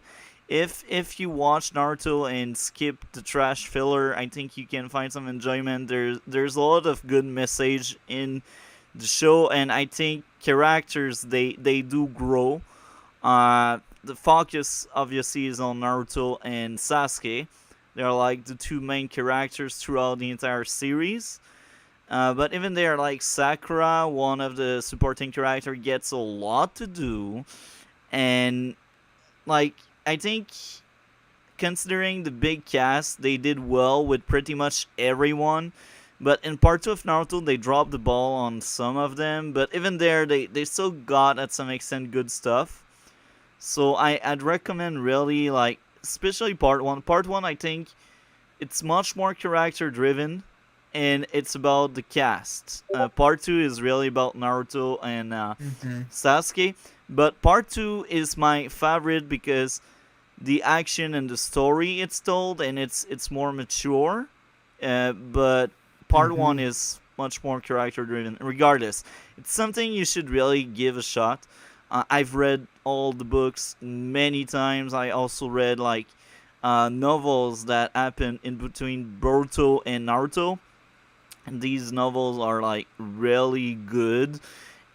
A: if you watch Naruto and skip the trash filler, I think you can find some enjoyment. There's a lot of good message in the show, and I think characters they do grow. The focus obviously is on Naruto and Sasuke. They're like the two main characters throughout the entire series. But even there, like Sakura, one of the supporting character, gets a lot to do, and like I think considering the big cast, they did well with pretty much everyone. But in part two of Naruto, they dropped the ball on some of them. But even there, they still got at some extent good stuff. So I'd recommend really like especially part one. Part one, I think it's much more character driven, and it's about the cast. Part two is really about Naruto and
B: Hmm.
A: Sasuke. But part two is my favorite because the action and the story it's told, and it's more mature. But part one
B: Hmm.
A: is much more character driven. Regardless, it's something you should really give a shot. I've read all the books many times. I also read like novels that happen in between Boruto and Naruto. And these novels are like really good,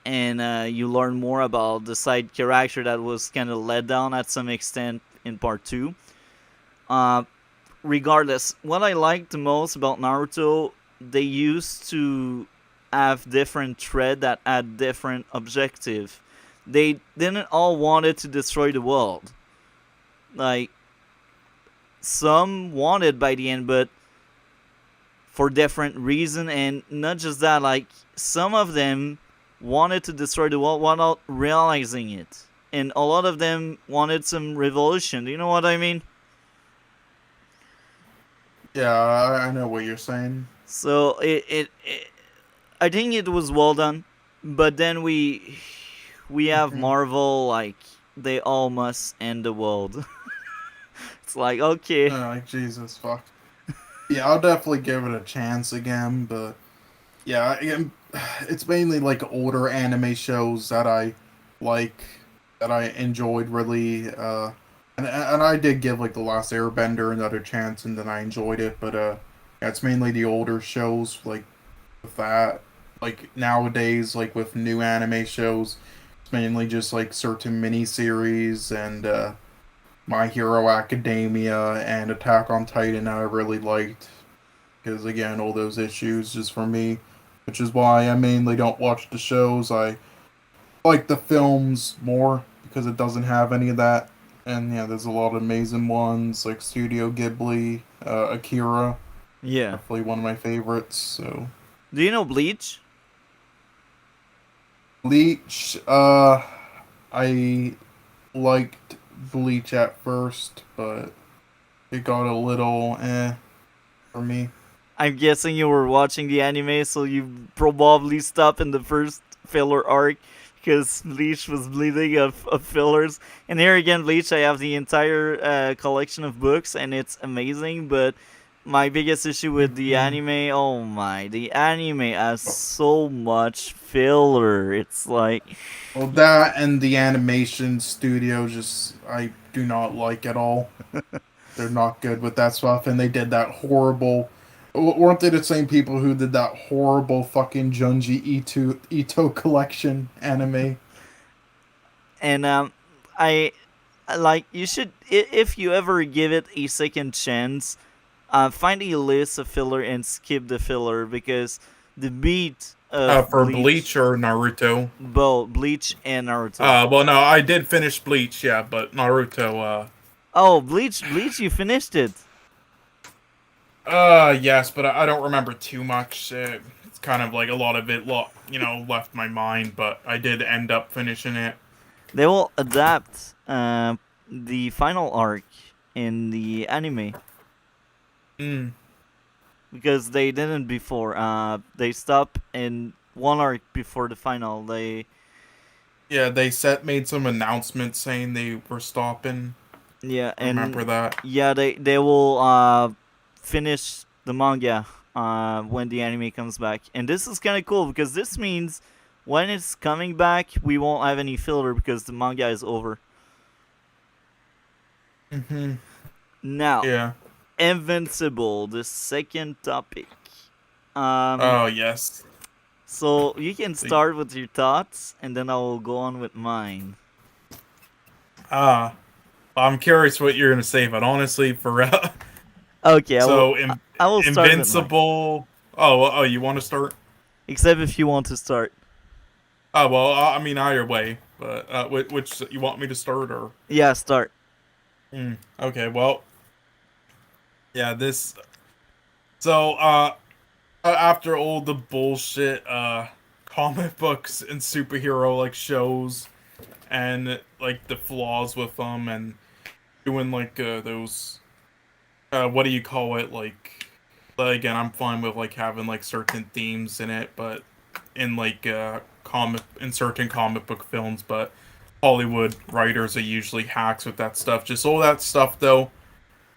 A: and you learn more about the side character that was kind of let down at some extent in part two. Uh, Regardless, what I like the most about Naruto, they used to have different thread that had different objective. They didn't all wanted to destroy the world. Like some wanted by the end, but for different reason, and not just that, like some of them wanted to destroy the world without realizing it, and a lot of them wanted some revolution. Do you know what I mean?
C: Yeah, I know what you're saying.
A: So it I think it was well done, but then we have
C: Hmm.
A: Marvel, like they all must end the world. It's like, okay.
C: Like Jesus, fuck. Yeah, I'll definitely give it a chance again, but yeah, it's mainly like older anime shows that I like, that I enjoyed really. And I did give like the Last Airbender another chance, and then I enjoyed it. But yeah, it's mainly the older shows like with that. Like nowadays, like with new anime shows, it's mainly just like certain miniseries and My Hero Academia and Attack on Titan I really liked, because again, all those issues just for me, which is why I mainly don't watch the shows. I like the films more because it doesn't have any of that. And yeah, there's a lot of amazing ones like Studio Ghibli, Akira,
A: Yeah.
C: definitely one of my favorites. So
A: Do you know Bleach?
C: Bleach, I liked Bleach at first, but it got a little for me.
A: I'm guessing you were watching the anime, so you probably stopped in the first filler arc because Bleach was bleeding of fillers. And here again, Bleach, I have the entire collection of books, and it's amazing. But my biggest issue with the
C: Mhm.
A: anime, oh my, the anime has so much filler. It's like,
C: Well, that and the animation studio just I do not like at all. They're not good with that stuff, and they did that horrible. Weren't they the same people who did that horrible fucking Junji Ito collection anime?
A: and I like you should if you ever give it a second chance, find a list of filler and skip the filler because the beat of
B: For Bleach
A: Bleach,
B: or Naruto.
A: both Bleach and Naruto.
B: Well, no, I did finish Bleach, yeah, but Naruto,
A: Oh, Bleach, you finished it.
B: yes, but I don't remember too much. It's kind of like a lot of it, left my mind, but I did end up finishing it.
A: They will adapt the final arc in the anime
B: Mm.
A: because they didn't before. They stopped in one arc before the final. They
B: Yeah, they made some announcements saying they were stopping.
A: Yeah,
B: I remember
A: and
B: that.
A: yeah, they will finish the manga when the anime comes back, and this is kind of cool because this means when it's coming back, we won't have any filler because the manga is over.
B: Hmm.
A: Now,
B: Yeah.
A: Invincible, the second topic. Um,
B: Oh, yes.
A: so you can
B: The-
A: start with your thoughts, and then I will go on with mine.
B: Ah, I'm curious what you're gonna say, but honestly, for
A: Okay,
B: so
A: I will start with mine.
B: Invincible. Oh, you want to start?
A: Except if you want to start.
B: Oh well, I mean either way, but which you want me to start or?
A: Yeah, start.
B: Okay, well, yeah, this. So after all the bullshit comic books and superhero like shows and like the flaws with them and doing like those what do you call it, like again, I'm fine with like having like certain themes in it, but in like in certain comic book films, but Hollywood writers are usually hacks with that stuff. Just all that stuff though.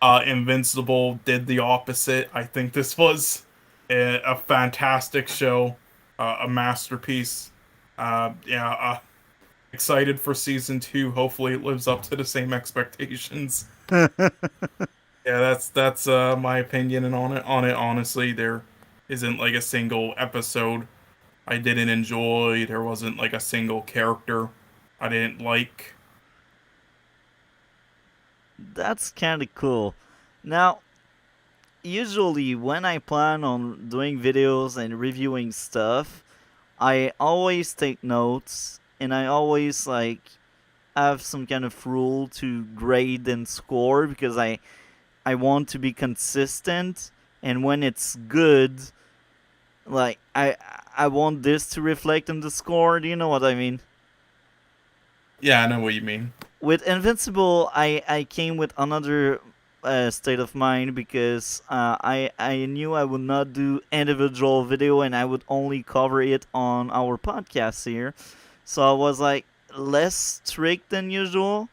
B: Invincible did the opposite. I think this was a fantastic show, a masterpiece. Yeah, excited for season 2. Hopefully, it lives up to the same expectations. Yeah, that's my opinion and on it. Honestly, there isn't like a single episode I didn't enjoy. There wasn't like a single character I didn't like.
A: That's kind of cool. Now, usually when I plan on doing videos and reviewing stuff, I always take notes and I always like have some kind of rule to grade and score because I I want to be consistent, and when it's good, like I want this to reflect in the score. Do you know what I mean?
B: Yeah, I know what you mean.
A: With Invincible, I came with another state of mind because I knew I would not do individual video and I would only cover it on our podcast here. So I was like less strict than usual,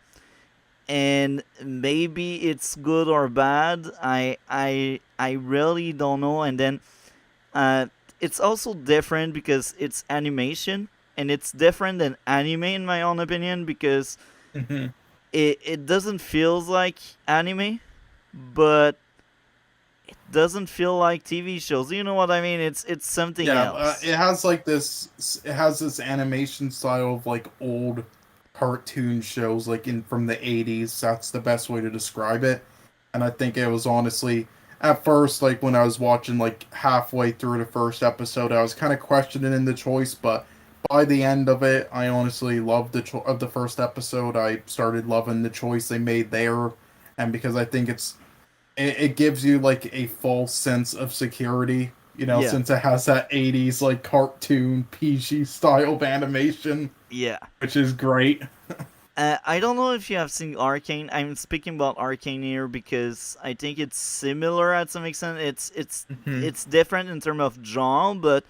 A: and maybe it's good or bad. I really don't know. And then uh, it's also different because it's animation, and it's different than anime in my own opinion because
B: Hmm.
A: it doesn't feel like anime, but it doesn't feel like TV shows. You know what I mean? It's something
C: Yeah,
A: else.
C: it has like this. It has this animation style of like old cartoon shows, like in from the '80s. That's the best way to describe it. And I think it was honestly at first, like when I was watching like halfway through the first episode, I was kind of questioning the choice, but by the end of it, I honestly loved of the first episode. I started loving the choice they made there, and because I think it gives you like a false sense of security,
A: Yeah,
C: since it has that 80s like cartoon PG style of animation,
A: yeah.
C: which is great.
A: I don't know if you have seen Arcane. I'm speaking about Arcane here because I think it's similar at some extent.
B: Hmm.
A: It's different in terms of genre, but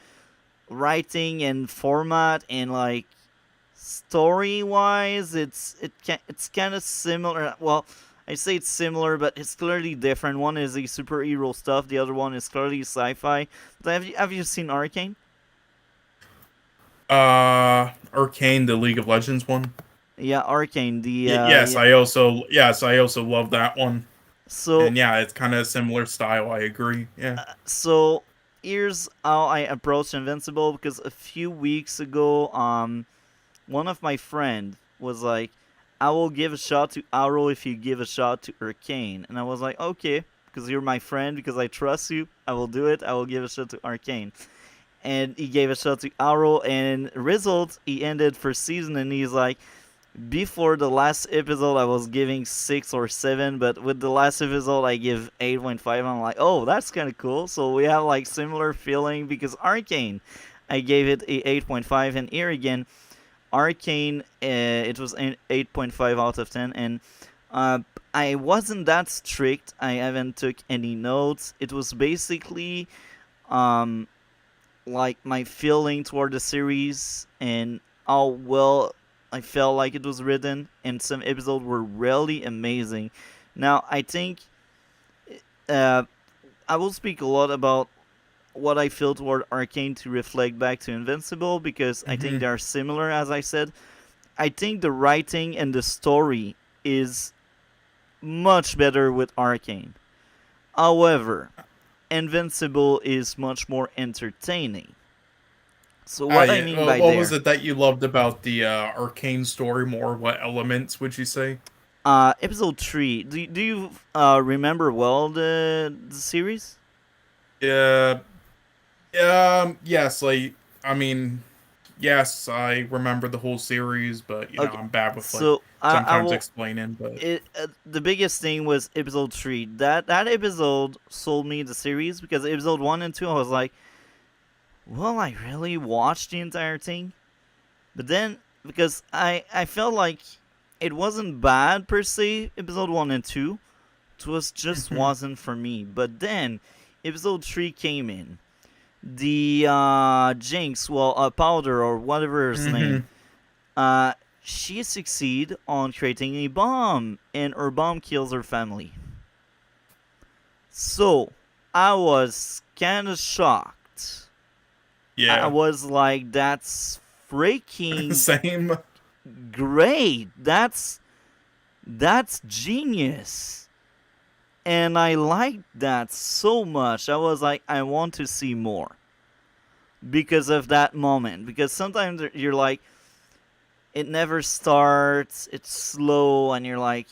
A: writing and format and like story wise, it's kind of similar. Well, I say it's similar, but it's clearly different. One is a superhero stuff. The other one is clearly sci-fi. But have you seen Arcane?
B: Arcane, the League of Legends one.
A: Yeah, Arcane.
B: Yes,
A: Yeah.
B: I also love that one.
A: So
B: And yeah, it's kind of a similar style. I agree. Yeah.
A: so here's how I approach Invincible because a few weeks ago, one of my friend was like, "I will give a shot to Arrow if you give a shot to Arcane," and I was like, "Okay, because you're my friend, because I trust you, I will do it. I will give a shot to Arcane." And he gave a shot to Arrow, and result he ended first season, and he's like, before the last episode I was giving 6 or 7, but with the last episode I give 8.5. I'm like, oh, that's kind of cool. So we have like similar feeling because Arcane, I gave it a 8.5, and here again, Arcane, it was an 8.5 out of 10, and uh, I wasn't that strict. I haven't took any notes. It was basically um, like my feeling toward the series and how well I felt like it was written, and some episodes were really amazing. Now, I think uh, I will speak a lot about what I feel toward Arcane to reflect back to Invincible because I think
B: Hmm.
A: they are similar, as I said. I think the writing and the story is much better with Arcane. However, Invincible is much more entertaining. So what I
B: Yeah.
A: mean by
B: What was
A: there,
B: it that you loved about the Arcane story more? What elements would you say?
A: episode 3. Do you remember well the series?
B: Yeah. Yes. Like, I mean, yes, I remember the whole series, but
A: Okay,
B: I'm bad with like
A: so I
B: sometimes
A: will.
B: explaining. But
A: The biggest thing was episode 3. That episode sold me the series because episode 1 and 2 I was like, well, I really watched the entire thing. But then because I felt like it wasn't bad per se, episode 1 and 2. It was just
B: Mhm.
A: wasn't for me. But then episode 3 came in. The Jinx, well, Powder or whatever his name,
B: Mhm.
A: uh, she succeed on creating a bomb, and her bomb kills her family. So I was kind of shocked. I
B: Yeah.
A: was like, "That's freaking
B: Same.
A: great! That's genius!" And I liked that so much. I was like, I want to see more because of that moment. Because sometimes you're like, it never starts, it's slow, and you're like,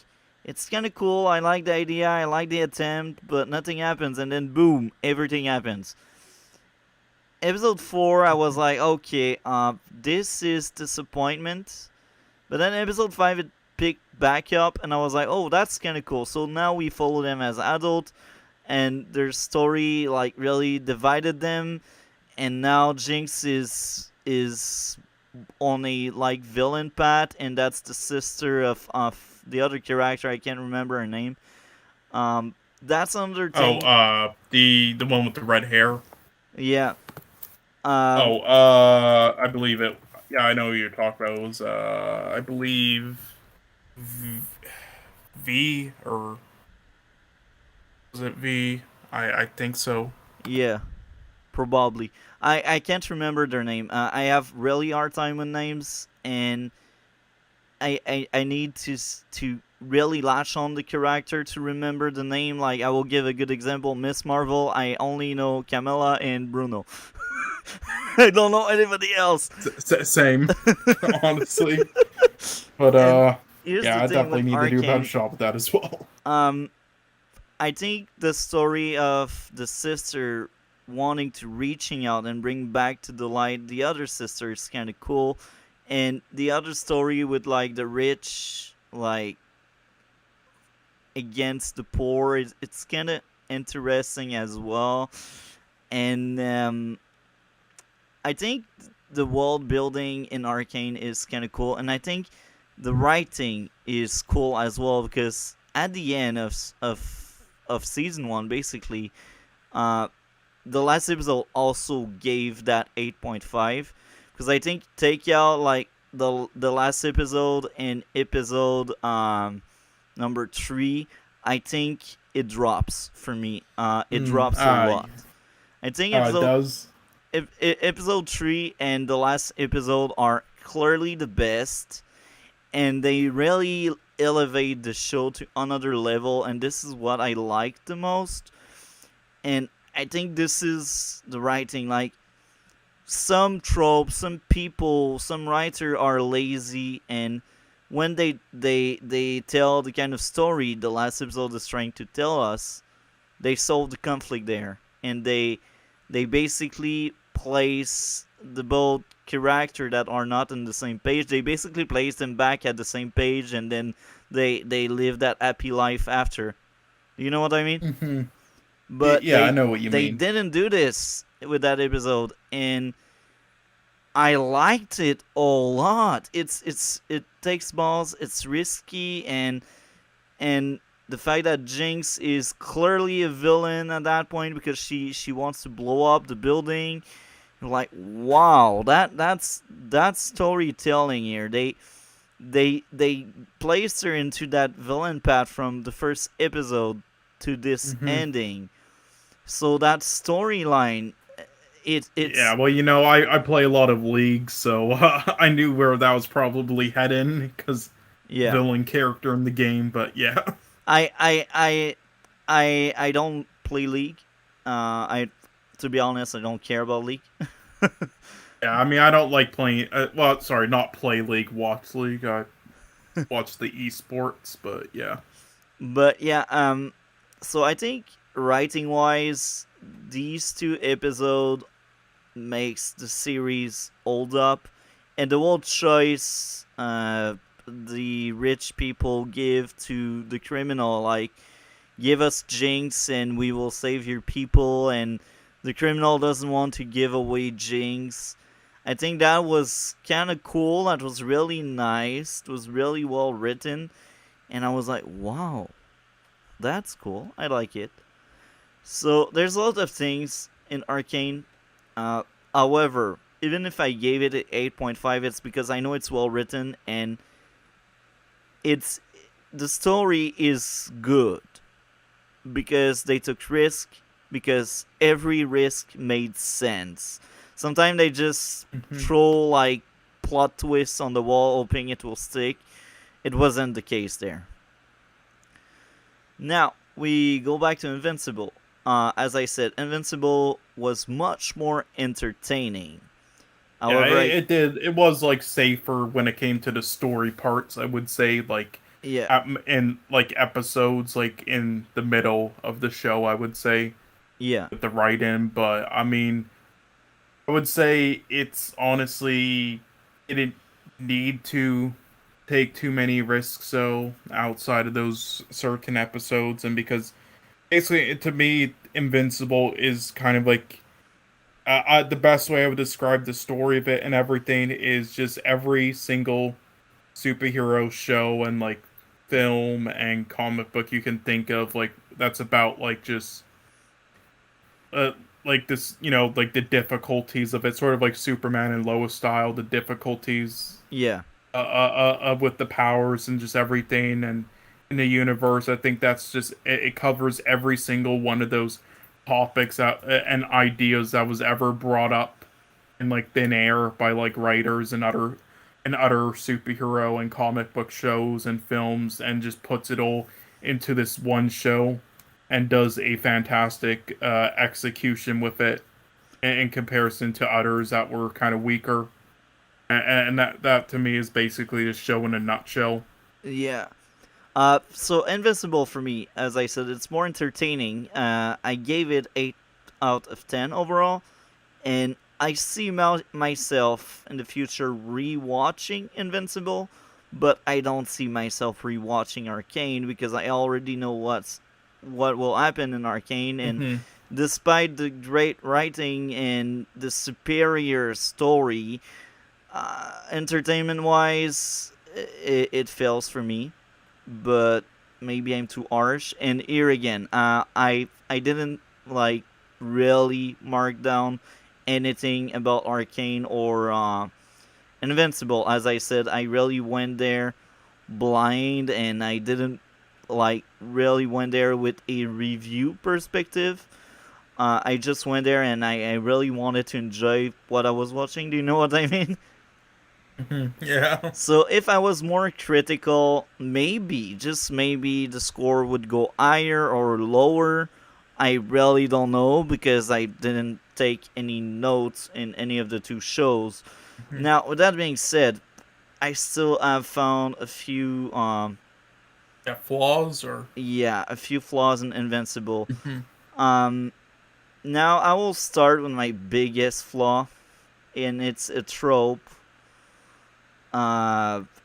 A: it's kind of cool, I like the idea, I like the attempt, but nothing happens, and then boom, everything happens. Episode 4, I was like, okay, this is disappointment. But then episode 5, picked back up, and I was like, oh, that's kind of cool. So now we follow them as adult, and their story like really divided them, and now Jinx is on a like villain path, and that's the sister of the other character. I can't remember her name. That's another
B: Oh,
A: thing.
B: the one with the red hair.
A: Yeah. Um,
B: Oh, I believe it. Yeah, I know who you're talking about. It was, I believe v, v or was it V? I think so.
A: yeah. Probably. I can't remember their name. I have really hard time with names, and I need to really latch on the character to remember the name. Like, I will give a good example. Miss Marvel, I only know Camilla and Bruno. I don't know anybody else.
B: Same, honestly. But
A: And here's
B: yeah,
A: the
B: I
A: thing
B: definitely
A: with
B: need to do a better
A: Arcane.
B: job with that as well.
A: Um, I think the story of the sister wanting to reaching out and bring back to the light the other sister is kind of cool, and the other story with like the rich like against the poor is it's kind of interesting as well, and I think the world building in Arcane is kind of cool, and I think the writing is cool as well because at the end of season one, basically, uh, the last episode also gave that 8.5 because I think take out like the last episode and episode number 3, I think it drops for me. It drops a lot. I think
B: It does.
A: episode 3 and the last episode are clearly the best, and they really elevate the show to another level, and this is what I like the most. And I think this is the right thing. Like, some tropes, some people, some writers are lazy, and when they tell the kind of story the last episode is trying to tell us, they solve the conflict there, and they basically place the both character that are not on the same page. They basically place them back at the same page, and then they live that happy life after. You know what I mean?
B: Hmm.
A: But
B: Yeah, I know what you
A: they
B: mean.
A: didn't do this with that episode, and I liked it a lot. It takes balls. It's risky, and the fact that Jinx is clearly a villain at that point because she wants to blow up the building. Like, wow, that's storytelling here. They placed her into that villain path from the first episode to this
B: Hmm.
A: ending. So that storyline, it's
B: Yeah, well, I play a lot of League, so I knew where that was probably heading because
A: yeah.
B: villain character in the game. But yeah,
A: I I I I don't play League. I To be honest, I don't care about League.
B: yeah. I mean, I don't like playing. Well, sorry, not play League. Watch League. I watch the esports, but yeah.
A: But yeah, so I think writing wise, these two episodes makes the series hold up, and the whole choice the rich people give to the criminal, like, give us Jinx and we will save your people, and the criminal doesn't want to give away Jinx. I think that was kind of cool. That was really nice. It was really well written, and I was like, wow, that's cool. I like it. So there's a lot of things in Arcane. Uh, However, even if I gave it an 8.5, it's because I know it's well written, and it's the story is good because they took risk, because every risk made sense. Sometimes they just
B: Hmm.
A: throw like plot twists on the wall hoping it will stick. It wasn't the case there. Now we go back to Invincible. As I said, Invincible was much more entertaining.
B: Yeah,
A: However,
B: it did. It was like safer when it came to the story parts. I would say like
A: yeah,
B: in like episodes like in the middle of the show. I would say
A: yeah,
B: with the write-in, but I mean, I would say it's honestly it didn't need to. take too many risks so outside of those certain episodes, and because basically to me Invincible is kind of like the best way I would describe the story of it and everything is just every single superhero show and like film and comic book you can think of, like that's about like just uh like this, like the difficulties of it, sort of like Superman and Lois style, the difficulties
A: Yeah.
B: with the powers and just everything and in the universe. I think that's just it covers every single one of those topics and ideas that was ever brought up in like thin air by like writers and other superhero and comic book shows and films, and just puts it all into this one show and does a fantastic execution with it in comparison to others that were kind of weaker. And that to me is basically a show in a nutshell.
A: Yeah. So Invisible for me, as I said, it's more entertaining. I gave it 8 out of 10 overall, and I see myself in the future rewatching Invincible, but I don't see myself rewatching Arcane because I already know what will happen in Arcane, and
B: Hmm.
A: despite the great writing and the superior story, entertainment wise, it fails for me. But maybe I'm too harsh. And here again, I didn't like really mark down anything about Arcane or Invincible. As I said, I really went there blind, and I didn't like really went there with a review perspective. I just went there and I really wanted to enjoy what I was watching. Do you know what I mean?
B: Hmm. Yeah.
A: So if I was more critical, maybe, just maybe, the score would go higher or lower. I really don't know because I didn't take any notes in any of the two shows.
B: Hmm.
A: Now, with that being said, I still have found a few,
B: Yeah, flaws or.
A: yeah, a few flaws in Invincible.
B: Hmm.
A: Um, Now I will start with my biggest flaw, and it's a trope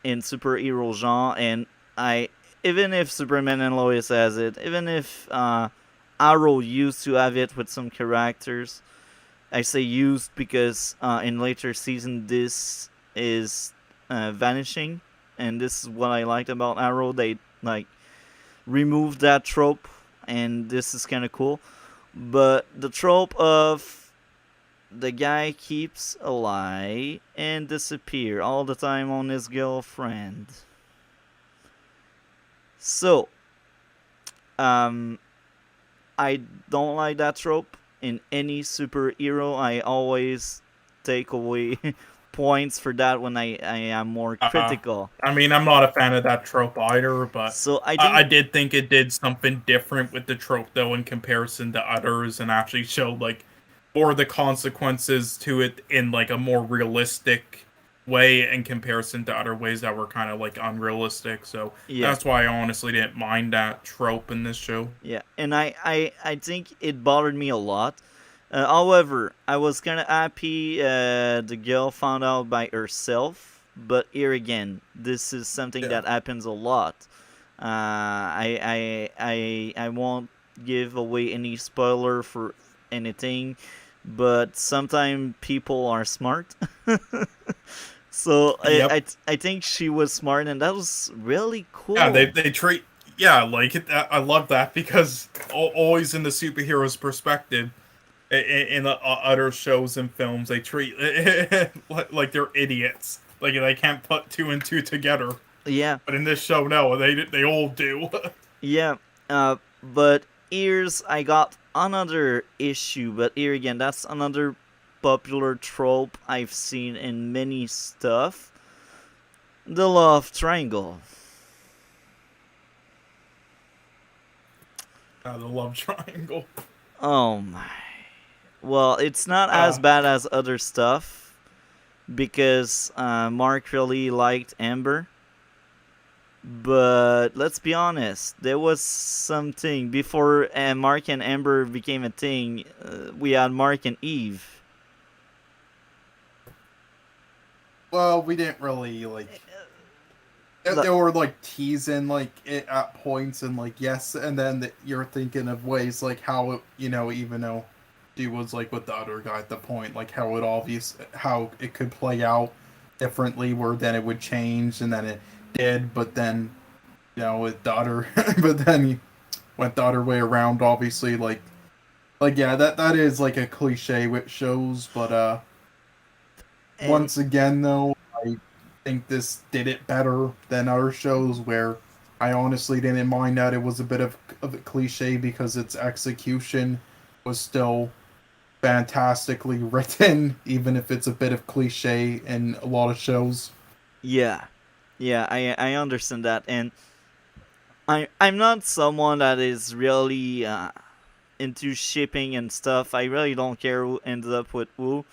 A: in superhero genre, and I even if Superman and Lois has it, even if Arrow used to have it with some characters, I say used because in later season this is vanishing, and this is what I liked about Arrow. They like removed that trope, and this is kind of cool. But the trope of the guy keeps a lie and disappear all the time on his girlfriend. So, um, I don't like that trope in any superhero. I always take away points for that when I am more
B: Uh,
A: critical.
B: I mean, I'm not a fan of that trope either, but
A: So I
B: I
A: think,
B: did think it did something different with the trope though in comparison to others, and actually showed like more of the consequences to it in like a more realistic way in comparison to other ways that were kind of like unrealistic. So
A: yeah,
B: that's why I honestly didn't mind that trope in this show.
A: yeah, and I think it bothered me a lot. However, I was kind of happy the girl found out by herself. But here again, this is something
B: Yeah.
A: that happens a lot. I won't give away any spoiler for anything, but sometimes people are smart. So
B: Yep.
A: I think she was smart, and that was really
B: Yeah, they
A: cool.
B: they treat yeah, like it, I love that because always in the superhero's perspective in the other shows and films they treat like they're idiots. Like they can't put two and two together.
A: Yeah,
B: But in this show, no, they all do.
A: yeah. But here's I got another issue, but here again, that's another popular trope I've seen in many stuff. The love triangle.
B: The love triangle.
A: Oh my. Well, it's not as
B: Uh,
A: bad as other stuff because Mark really liked Amber. But let's be honest, there was something before Mark and Amber became a thing. We had Mark and Eve.
C: Well, we didn't really like. they were like teasing like it at points and like yes, and then you're thinking of ways like how it, even though she was like with the other guy at the point, like how it could play out differently, where then it would change and then it did, but then with the other, but then he went the other way around. Obviously, like yeah, that is like a cliche with shows, but
A: and
C: once again though, I think this did it better than other shows where I honestly didn't mind that it was a bit of a cliche because its execution was still fantastically written, even if it's a bit of cliche in a lot of shows.
A: yeah, yeah, I understand that, and I'm not someone that is really into shipping and stuff. I really don't care who ended up with who.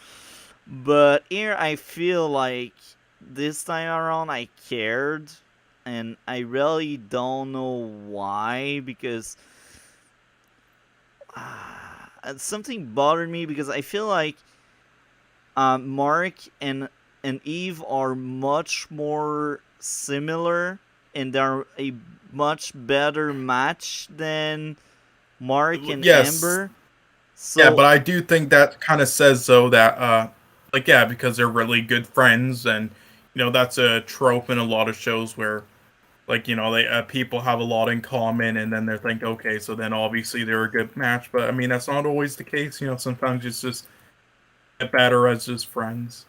A: But here I feel like this time around I cared, and I really don't know why, because something bothered me, because I feel like Mark and Eve are much more similar, and they're a much better match than Mark and
B: Yes,
A: Amber.
B: yeah,
A: So
B: but I do think that kind of says though that like yeah, because they're really good friends, and that's a trope in a lot of shows where like they people have a lot in common, and then they think okay, so then obviously they're a good match. But I mean that's not always the case. Sometimes it's just get better as just friends.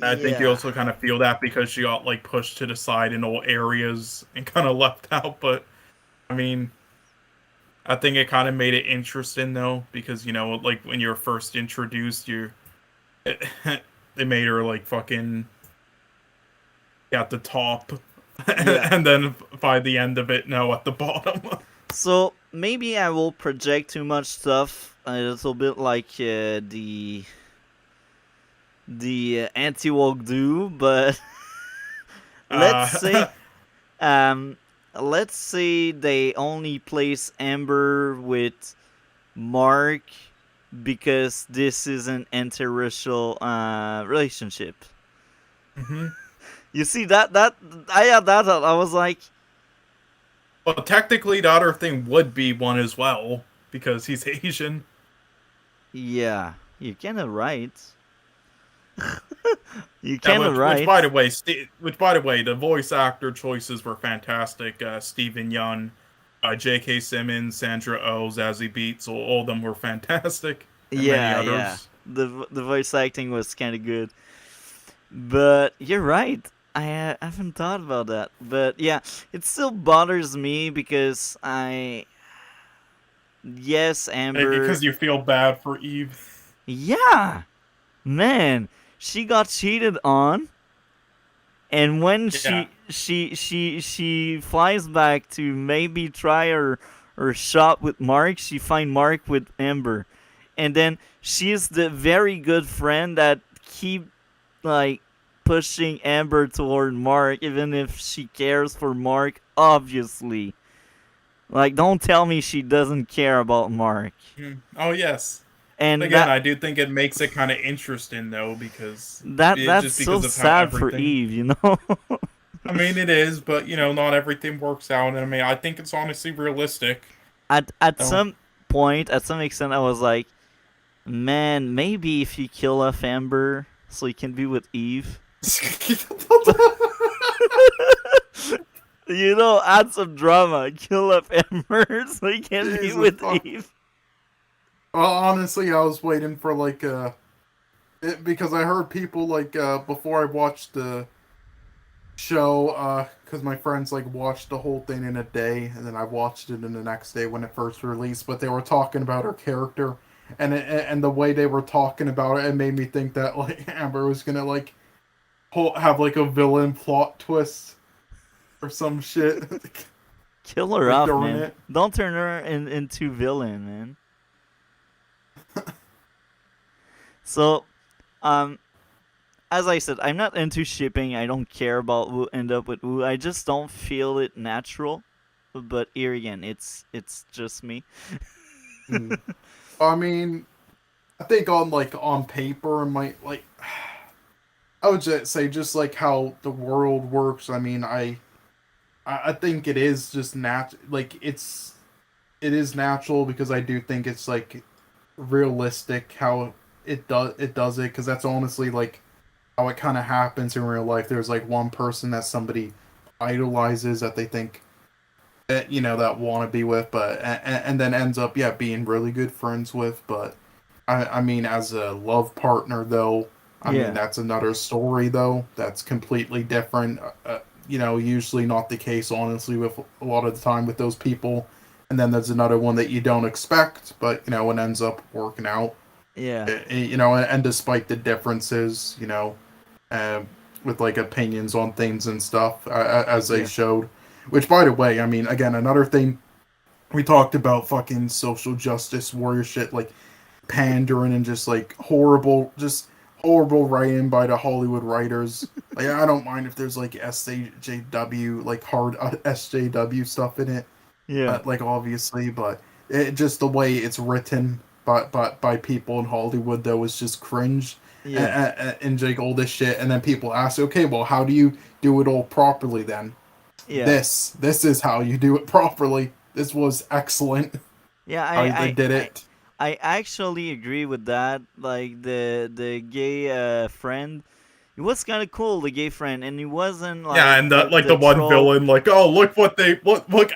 B: I think you
A: yeah,
B: also kind of feel that because she got like pushed to the side in all areas and kind of left out. But I mean, I think it kind of made it interesting though, because like when you're first introduced, they made her like fucking at the top,
A: yeah.
B: and then by the end of it, no, at the bottom.
A: So maybe I will project too much stuff, a little bit like the anti-woke do, but let's say
B: uh,
A: um let's say they only place Amber with Mark because this is an interracial relationship.
B: mhm.
A: You see that I had that I was like,
B: Well, technically, the other thing would be one as well because he's Asian.
A: yeah, you're kind of right. You
B: Yeah,
A: kind of
B: which
A: right.
B: by the way, the voice actor choices were fantastic. Stephen Yun, J.K. Simmons, Sandra Oh, Zazie Beetz, all of them were fantastic, and many
A: Yeah, yeah.
B: others.
A: The voice acting was kind of good, but you're right. I haven't thought about that, but yeah, it still bothers me because yes,
B: Maybe
A: Amber.
B: because you feel bad for Eve.
A: Yeah, man, she got cheated on, and when
B: Yeah.
A: she flies back to maybe try her shot with Mark, she find Mark with Amber, and then she's the very good friend that keep like pushing Amber toward Mark, even if she cares for Mark, obviously. Like, don't tell me she doesn't care about Mark.
B: Oh yes.
A: And
B: Again,
A: that
B: I do think it makes it kind of interesting though, because
A: that that's
B: just
A: so
B: because of how
A: sad for
B: everything.
A: Eve, you know?
B: I mean, it is, but not everything works out. And I mean, I think it's honestly realistic.
A: At
B: So.
A: some point, at some extent, I was like, man, maybe if you kill off Amber so you can be with Eve. Add some drama. Kill off Amber so you can be
C: Jesus
A: with
C: fuck.
A: Eve.
C: Well, honestly, I was waiting for like because I heard people like before I watched the show, because my friends like watched the whole thing in a day, and then I watched it in the next day when it first released. But they were talking about her character, and the way they were talking about it made me think that like Amber was gonna like have like a villain plot twist or some shit.
A: Kill her
C: Like
A: off,
C: during
A: man.
C: it.
A: Don't turn her into villain, man. So, um, as I said, I'm not into shipping. I don't care about who end up with who. I just don't feel it natural. But here again, it's just me.
C: Mm. I mean, I think on paper, it might like I would just say just like how the world works. I mean, I I think it is just it is natural because I do think it's like realistic how it does it because that's honestly like how it kind of happens in real life. There's like one person that somebody idolizes that they think that that want to be with, but and then ends up being really good friends with. But I mean, as a love partner though, I mean
A: Yeah.
C: that's another story though. That's completely different. Usually not the case, honestly, with a lot of the time with those people. And then there's another one that you don't expect, but it ends up working out.
A: Yeah.
C: And despite the differences, uh, with like opinions on things and stuff, as they
A: Yeah.
C: showed. Which, by the way, I mean, again, another thing we talked about fucking social justice warrior shit, like pandering and just horrible writing by the Hollywood writers. Like, I don't mind if there's like SJW, like hard SJW stuff in it,
A: Yeah.
C: like obviously, but just the way it's written by people in Hollywood though is just cringe.
A: Yeah.
C: And like all this shit, and then people ask, okay, well, how do you do it all properly then?
A: Yeah.
C: This is how you do it properly. This was excellent
A: Yeah,
C: how they did it.
A: I actually agree with that. Like the gay friend, it was kind of cool. The gay friend, and he wasn't
B: Yeah,
A: like
B: and the like
A: the
B: the one
A: troll.
B: villain, like, oh, look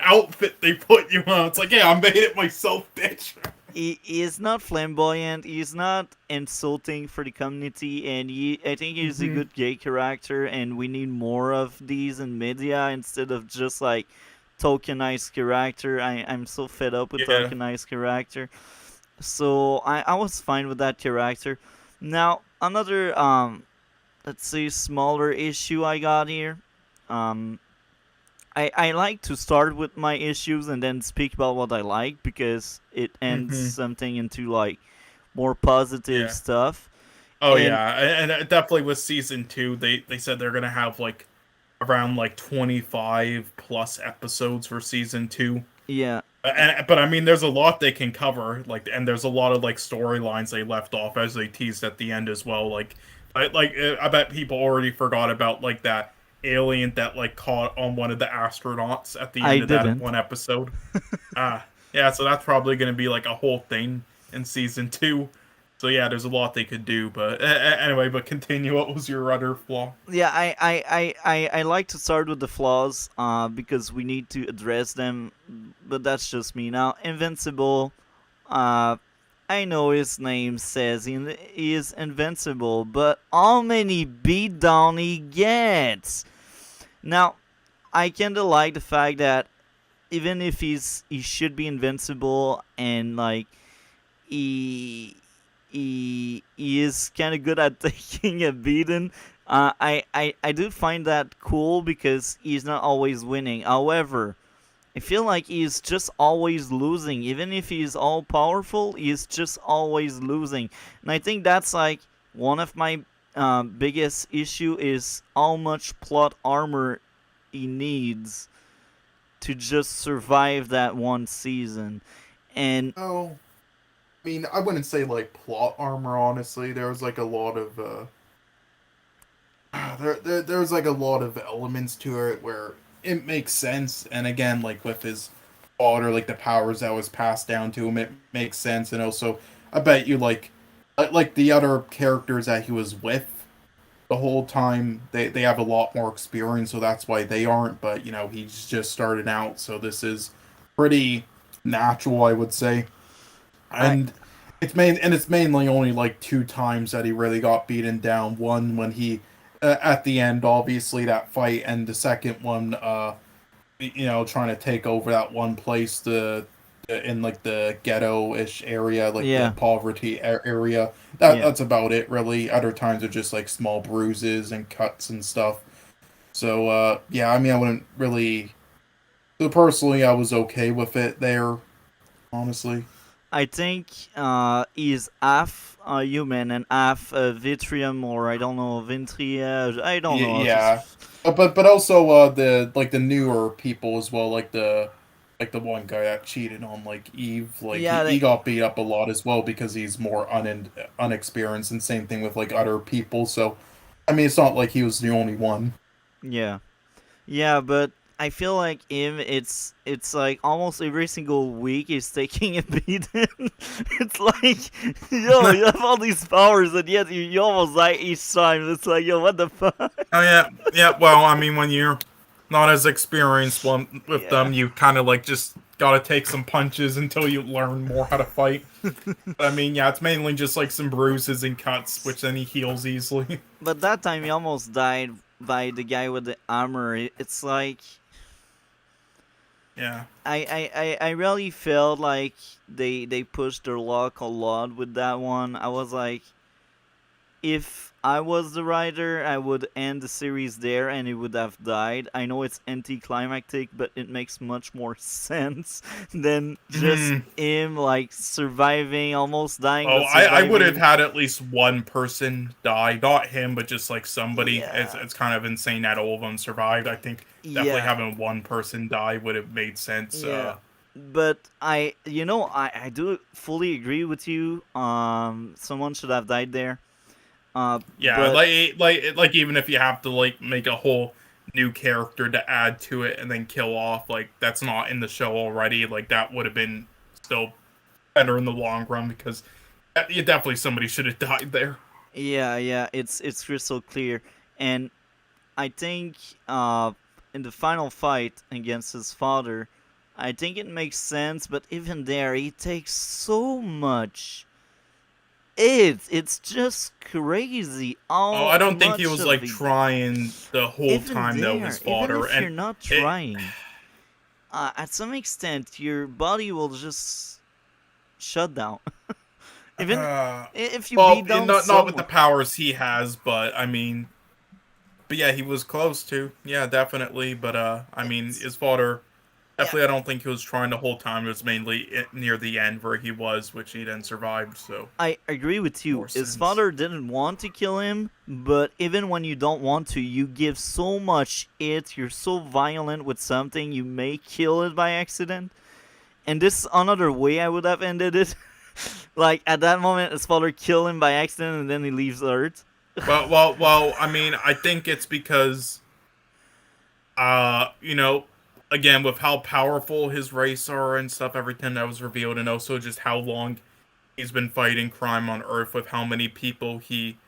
B: outfit they put you on. It's like, yeah, I made it myself, bitch.
A: He is not flamboyant. He's not insulting for the community, and I think he's a
C: Hmm.
A: good gay character. And we need more of these in media instead of just like tokenized character. I'm so fed up with
B: Yeah.
A: tokenized character. So I was fine with that character. Now another let's say smaller issue I got here. Um I like to start with my issues and then speak about what I like because it ends
B: Hmm.
A: something into like more positive
B: Yeah.
A: stuff.
B: Oh
A: And
B: yeah, and definitely with season 2, they said they're gonna have like around like 25 plus episodes for season 2.
A: yeah,
B: But I mean, there's a lot they can cover, like, and there's a lot of like storylines they left off as they teased at the end as well. I bet people already forgot about like that alien that like caught on one of the astronauts at the
A: I
B: end of that
A: didn't.
B: one episode. Yeah, so that's probably going to be like a whole thing in season 2. So yeah, there's a lot they could do, but anyway, but continue. What was your other flaw?
A: Yeah, I like to start with the flaws because we need to address them, but that's just me. Now, Invincible, uh, I know his name says he is invincible, but how many beatdown he gets? Now, I kinda like the fact that even if he should be invincible and like he is kind of good at taking a beating. I do find that cool because he's not always winning. However, I feel like he's just always losing. Even if he's all powerful, he's just always losing. And I think that's like one of my biggest issue is how much plot armor he needs to just survive that one season. And
C: Oh, I mean, I wouldn't say like plot armor. Honestly, there was like a lot of there was like a lot of elements to it where it makes sense. And again, like with his father, like the powers that was passed down to him, it makes sense. And also, I bet you like the other characters that he was with the whole time, they have a lot more experience, so that's why they aren't. But he's just started out, so this is pretty natural, I would say.
A: I
C: And it's mainly only like two times that he really got beaten down. One when he at the end, obviously that fight, and the second one, trying to take over that one place, in like the ghetto-ish area, like the
A: yeah,
C: poverty area.
A: yeah.
C: That's about it, really. Other times are just like small bruises and cuts and stuff. So yeah, I mean, I wouldn't really. So personally, I was okay with it there, honestly.
A: I think he's half human and half Vitrium, or I don't know, Vintria. I don't know.
C: Yeah,
A: Just
C: but also the newer people as well, like the one guy that cheated on like Eve, like
A: yeah,
C: he got beat up a lot as well because he's more unexperienced, and same thing with like other people. So I mean, it's not like he was the only one.
A: yeah, yeah. But I feel like him. It's like almost every single week he's taking a beating. It's like, yo, you have all these powers, and yet you almost die each time. It's like, yo, what the fuck?
B: Oh yeah, yeah. Well, I mean, when you're not as experienced with
A: Yeah.
B: them, you kind of like just gotta take some punches until you learn more how to fight. But I mean, yeah, it's mainly just like some bruises and cuts, which then he heals easily.
A: But that time he almost died by the guy with the armor. It's like
B: Yeah.
A: I really felt like they pushed their luck a lot with that one. I was like, if I was the writer, I would end the series there and it would have died. I know it's anticlimactic, but it makes much more sense than just
B: Mhm.
A: him like surviving, almost dying,
B: Oh,
A: but
B: I would have
A: surviving.
B: had at least one person die, not him, but just like somebody. It's
A: Yeah,
B: it's kind of insane that all of them survived. I think definitely
A: yeah,
B: having one person die would have made sense.
A: yeah. But I do fully agree with you. Someone should have died there.
B: Yeah,
A: But
B: like even if you have to like make a whole new character to add to it and then kill off, like that's not in the show already. Like that would have been still better in the long run because yeah, definitely somebody should have died there.
A: yeah, yeah, it's crystal clear, and I think in the final fight against his father, I think it makes sense. But even there, he takes so much. It's just crazy
B: Oh,
A: how
B: I don't think he
A: much
B: was
A: of
B: like
A: it.
B: trying the whole
A: Even
B: time though.
A: there,
B: His
A: even
B: father
A: if you're
B: and
A: not
B: it.
A: trying, at some extent, your body will just shut down. Even
B: Uh,
A: if you
B: well,
A: beat down
B: not with the
A: someone.
B: powers he has, but I mean, but yeah, he was close to. Yeah, definitely. But I mean,
A: It's
B: his father
A: yeah.
B: definitely. I don't think he was trying the whole time. It was mainly near the end where he was, which he then survived. So
A: I agree with you.
B: more
A: His
B: sense.
A: father didn't want to kill him, but even when you don't want to, you give so much it. You're so violent with something, you may kill it by accident. And this is another way I would have ended it. Like at that moment, his father killed him by accident, and then he leaves Earth.
B: Well. I mean, I think it's because you know, again with how powerful his race are and stuff, everything that was revealed, and also just how long he's been fighting crime on Earth with how many people he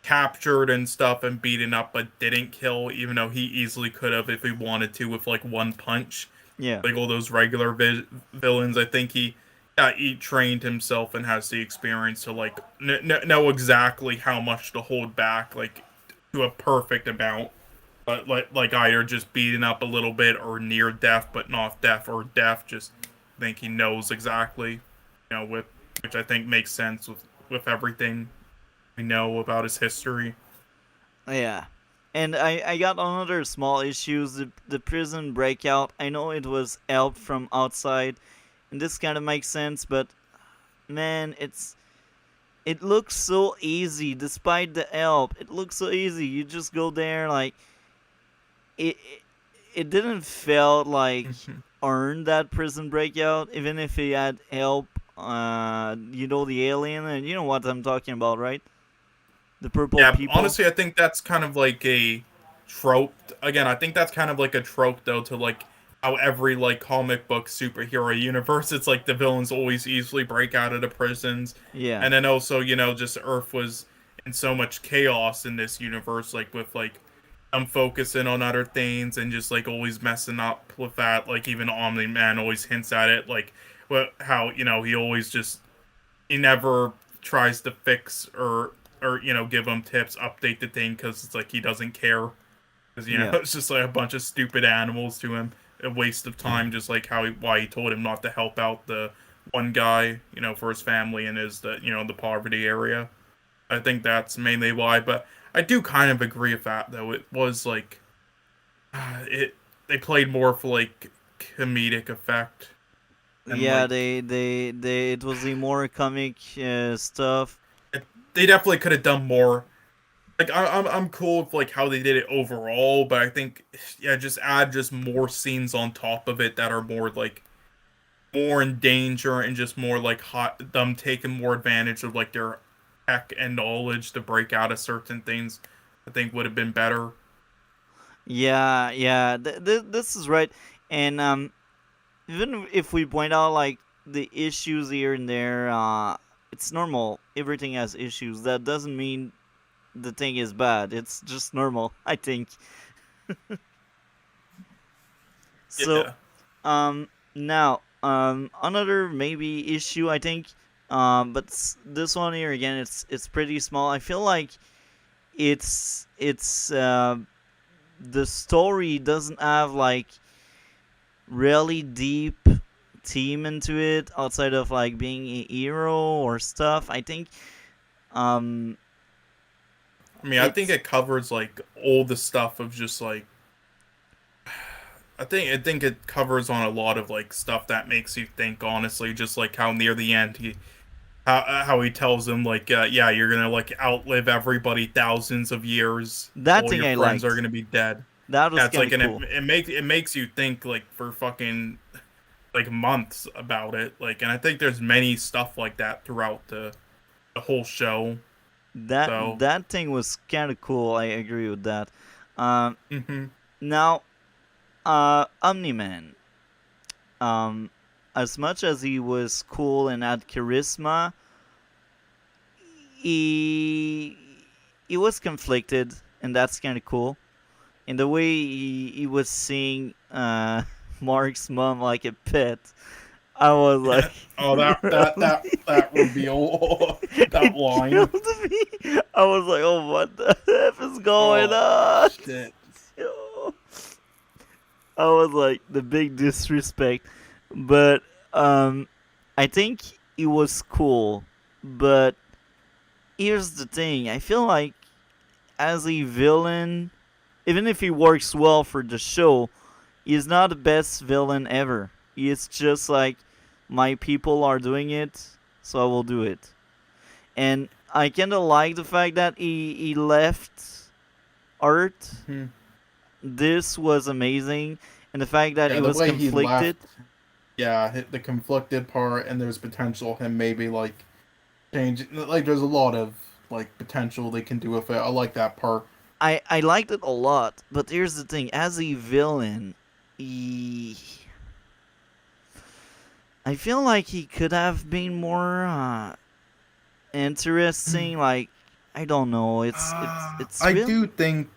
B: captured and stuff and beaten up but didn't kill, even though he easily could have if he wanted to with like one punch.
A: Yeah,
B: Like all those regular villains, I think he trained himself and has the experience to like know exactly how much to hold back, like to a perfect amount. But like either just beating up a little bit or near death, but not death or death. Just think he knows exactly, with which I think makes sense with everything we know about his history.
A: yeah. And I got another small issues. The prison breakout. I know it was help from outside, and this kind of makes sense. But man, it looks so easy despite the help. It looks so easy. You just go there like it it didn't feel like earned that prison breakout even if he had help. The alien, and you know what I'm talking about, right? The purple
B: Yeah,
A: people.
B: honestly, I think that's kind of like a trope. Again, I think that's kind of like a trope, though, to like how every like comic book superhero universe, it's like the villains always easily break out of the prisons,
A: Yeah,
B: and then also just Earth was in so much chaos in this universe, like with like them focusing on other things and just like always messing up with that. Like even Omni Man always hints at it, like what how he always just he never tries to fix or give him tips, update the thing because it's like he doesn't care because
A: yeah,
B: it's just like a bunch of stupid animals to him, a waste of time. Just like why he told him not to help out the one guy, for his family in his the poverty area. I think that's mainly why, but I do kind of agree with that though. It was like it they played more for like comedic effect and
A: yeah.
B: like
A: They it was the more comic stuff.
B: they definitely could have done more. Like I'm cool with like how they did it overall, but I think yeah, just add just more scenes on top of it that are more in danger and just more like them taking more advantage of like their tech and knowledge to break out of certain things. I think would have been better.
A: Yeah. This is right. And even if we point out like the issues here and there, it's normal. Everything has issues. That doesn't mean the thing is bad. It's just normal, I think. So,
B: Yeah.
A: now, another maybe issue, I think, but this one here again, it's pretty small. I feel like it's the story doesn't have like really deep theme into it outside of like being a hero or stuff. I think um
B: I mean, I think
A: it's
B: it covers like all the stuff of just like I think it covers on a lot of like stuff that makes you think. Honestly, just like how near the end how he tells him like yeah, you're gonna like outlive everybody thousands of years.
A: that
B: All
A: thing
B: your
A: I
B: friends are
A: liked.
B: gonna be dead.
A: That
B: Yeah,
A: was
B: it's
A: kind
B: like
A: of
B: and
A: cool.
B: it makes you think like for fucking like months about it. Like, and I think there's many stuff like that throughout the whole show.
A: That
B: So,
A: that thing was kind of cool. I agree with that. Um,
B: hmm
A: now, Omni Man. Um, as much as he was cool and had charisma, he he was conflicted, and that's kind of cool. And the way he was seeing Mark's mom like a pet, I was like,
C: Oh,
A: really?
C: that reveal, that
A: It
C: line.
A: killed me. I was like, oh, what the F is going
C: Oh
A: on?
C: shit.
A: Yo. I was like, the big disrespect. But I think it was cool. But here's the thing, I feel like as a villain, even if he works well for the show, he's not the best villain ever. It's just like, my people are doing it, so I will do it. And I kind of like the fact that he left Art.
C: Hmm.
A: This was amazing, and the fact that
C: Yeah,
A: he
C: the
A: was
C: way he
A: conflicted.
C: left. Yeah, the conflicted part, and there's potential him maybe like change. Like, there's a lot of like potential they can do with it. I like that part.
A: I liked it a lot, but here's the thing: as a villain, he, I feel like he could have been more interesting. Like, I don't know. It's
C: I
A: real.
C: do think,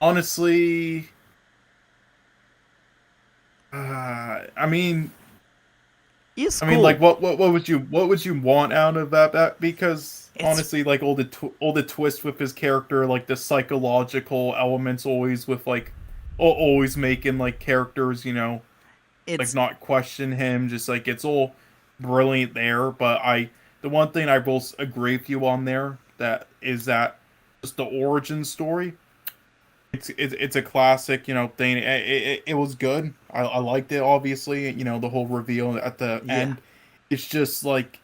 C: honestly, I mean,
A: He's
C: like,
A: cool.
C: what would you want out of that? Because
A: It's
C: honestly, like all the twists with his character, like the psychological elements, always with like, always making like characters, like
A: it's
C: not question him. Just like it's all brilliant there. But the one thing I will agree with you on there that is that just the origin story. It's a classic, thing. It was good. I liked it. Obviously, the whole reveal at the
A: yeah
C: end. It's just like,